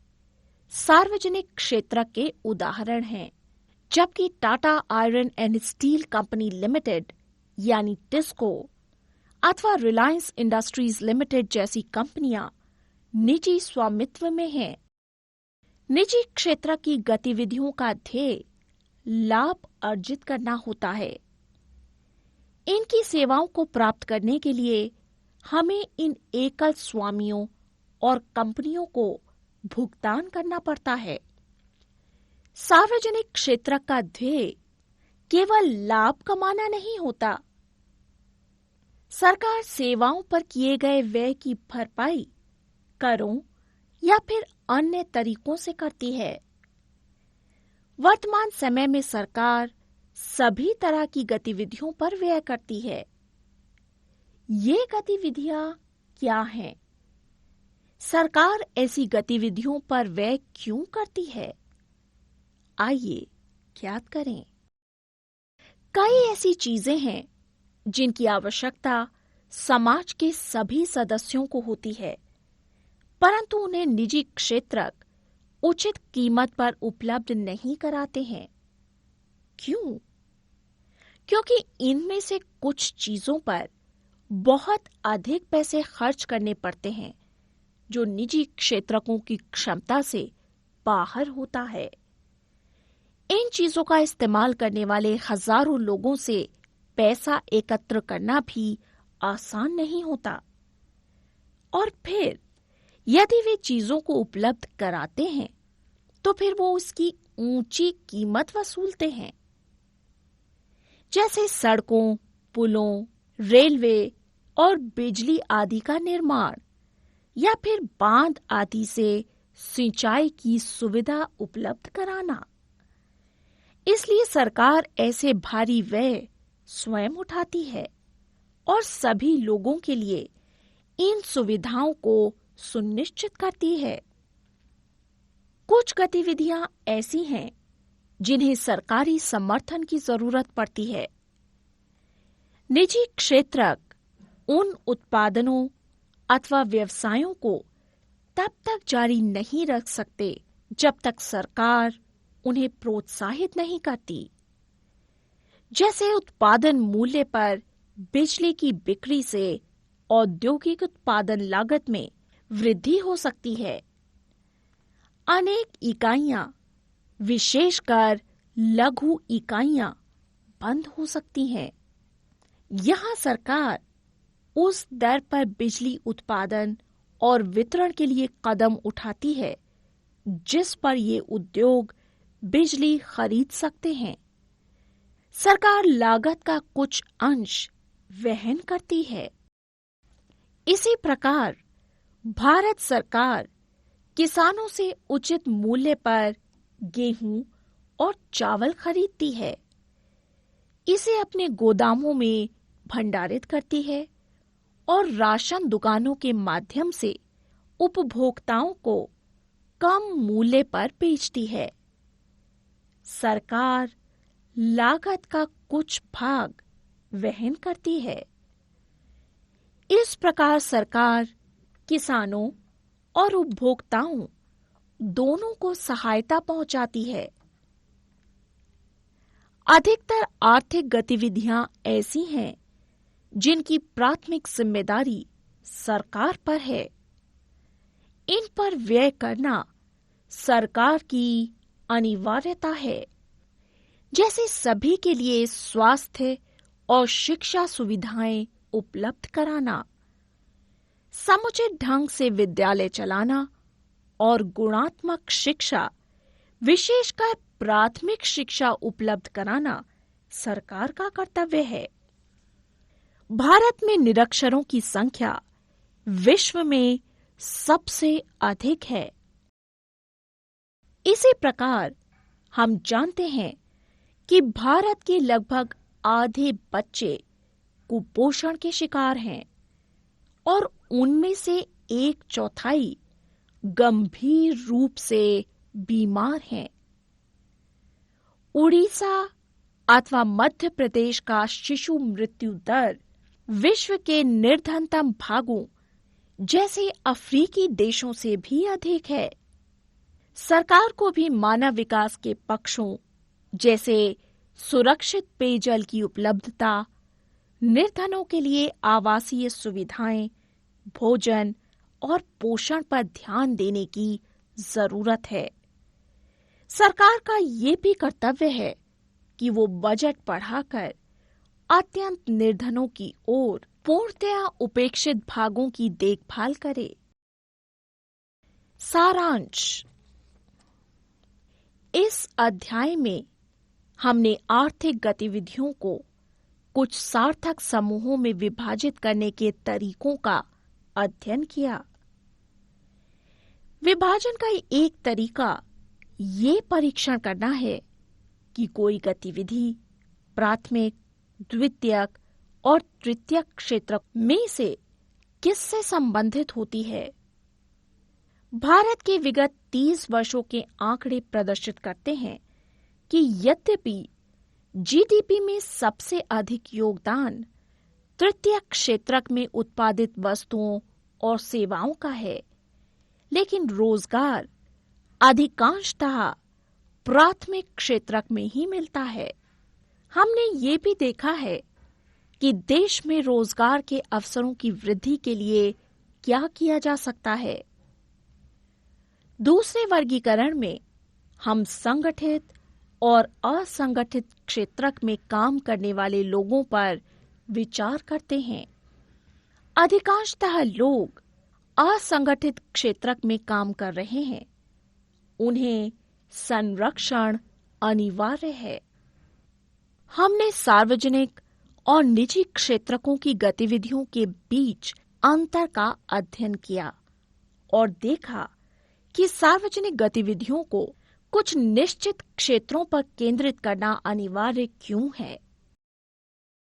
सार्वजनिक क्षेत्र के उदाहरण हैं, जबकि Tata iron and steel company limited यानी टिस्को अथवा रिलायंस इंडस्ट्रीज लिमिटेड जैसी कंपनियां निजी स्वामित्व में हैं। निजी क्षेत्र की गतिविधियों का ध्येय लाभ अर्जित करना होता है। इनकी सेवाओं को प्राप्त करने के लिए हमें इन एकल स्वामियों और कंपनियों को भुगतान करना पड़ता है। सार्वजनिक क्षेत्र का ध्येय केवल लाभ कमाना नहीं होता। सरकार सेवाओं पर किए गए व्यय की भरपाई करों या फिर अन्य तरीकों से करती है। वर्तमान समय में सरकार सभी तरह की गतिविधियों पर व्यय करती है। ये गतिविधियां क्या हैं? सरकार ऐसी गतिविधियों पर व्यय क्यों करती है? आइए ज्ञात करें। कई ऐसी चीजें हैं जिनकी आवश्यकता समाज के सभी सदस्यों को होती है, परंतु उन्हें निजी क्षेत्र उचित कीमत पर उपलब्ध नहीं कराते हैं। क्यों? क्योंकि इनमें से कुछ चीजों पर बहुत अधिक पैसे खर्च करने पड़ते हैं, जो निजी क्षेत्रकों की क्षमता से बाहर होता है। इन चीजों का इस्तेमाल करने वाले हजारों लोगों से पैसा एकत्र करना भी आसान नहीं होता। और फिर यदि वे चीजों को उपलब्ध कराते हैं तो फिर वो उसकी ऊंची कीमत वसूलते हैं। जैसे सड़कों, पुलों, रेलवे और बिजली आदि का निर्माण या फिर बांध आदि से सिंचाई की सुविधा उपलब्ध कराना। इसलिए सरकार ऐसे भारी व्यय स्वयं उठाती है और सभी लोगों के लिए इन सुविधाओं को सुनिश्चित करती है। कुछ गतिविधियां ऐसी हैं जिन्हें सरकारी समर्थन की जरूरत पड़ती है। निजी क्षेत्रक उन उत्पादनों अथवा व्यवसायों को तब तक जारी नहीं रख सकते जब तक सरकार उन्हें प्रोत्साहित नहीं करती। जैसे उत्पादन मूल्य पर बिजली की बिक्री से औद्योगिक उत्पादन लागत में वृद्धि हो सकती है। अनेक इकाइयां, विशेषकर लघु इकाइयां, बंद हो सकती हैं। यहां सरकार उस दर पर बिजली उत्पादन और वितरण के लिए कदम उठाती है जिस पर ये उद्योग बिजली खरीद सकते हैं। सरकार लागत का कुछ अंश वहन करती है। इसी प्रकार भारत सरकार किसानों से उचित मूल्य पर गेहूं और चावल खरीदती है। इसे अपने गोदामों में भंडारित करती है और राशन दुकानों के माध्यम से उपभोक्ताओं को कम मूल्य पर बेचती है। सरकार लागत का कुछ भाग वहन करती है। इस प्रकार सरकार किसानों और उपभोक्ताओं दोनों को सहायता पहुंचाती है। अधिकतर आर्थिक गतिविधियां ऐसी हैं जिनकी प्राथमिक जिम्मेदारी सरकार पर है। इन पर व्यय करना सरकार की अनिवार्यता है। जैसे सभी के लिए स्वास्थ्य और शिक्षा सुविधाएं उपलब्ध कराना, समुचित ढंग से विद्यालय चलाना और गुणात्मक शिक्षा, विशेषकर प्राथमिक शिक्षा उपलब्ध कराना सरकार का कर्तव्य है। भारत में निरक्षरों की संख्या विश्व में सबसे अधिक है। इसी प्रकार हम जानते हैं कि भारत के लगभग आधे बच्चे कुपोषण के शिकार हैं और उनमें से 1/4 गंभीर रूप से बीमार हैं। उड़ीसा अथवा मध्य प्रदेश का शिशु मृत्यु दर विश्व के निर्धनतम भागों जैसे अफ्रीकी देशों से भी अधिक है। सरकार को भी मानव विकास के पक्षों जैसे सुरक्षित पेयजल की उपलब्धता, निर्धनों के लिए आवासीय सुविधाएं, भोजन और पोषण पर ध्यान देने की जरूरत है। सरकार का ये भी कर्तव्य है कि वो बजट बढ़ाकर अत्यंत निर्धनों की ओर पूर्णतया उपेक्षित भागों की देखभाल करे। सारांश: इस अध्याय में हमने आर्थिक गतिविधियों को कुछ सार्थक समूहों में विभाजित करने के तरीकों का अध्ययन किया। विभाजन का एक तरीका ये परीक्षण करना है कि कोई गतिविधि प्राथमिक, द्वितीयक और तृतीयक क्षेत्र में से किससे संबंधित होती है। भारत के विगत 30 वर्षों के आंकड़े प्रदर्शित करते हैं कि यद्यपि जीडीपी में सबसे अधिक योगदान तृतीयक क्षेत्रक में उत्पादित वस्तुओं और सेवाओं का है, लेकिन रोजगार अधिकांशतः प्राथमिक क्षेत्रक में ही मिलता है। हमने ये भी देखा है कि देश में रोजगार के अवसरों की वृद्धि के लिए क्या किया जा सकता है। दूसरे वर्गीकरण में हम संगठित और असंगठित क्षेत्रक में काम करने वाले लोगों पर विचार करते हैं। अधिकांशतः लोग असंगठित क्षेत्र में काम कर रहे हैं, उन्हें संरक्षण अनिवार्य है। हमने सार्वजनिक और निजी क्षेत्रकों की गतिविधियों के बीच अंतर का अध्ययन किया और देखा कि सार्वजनिक गतिविधियों को कुछ निश्चित क्षेत्रों पर केंद्रित करना अनिवार्य क्यों है।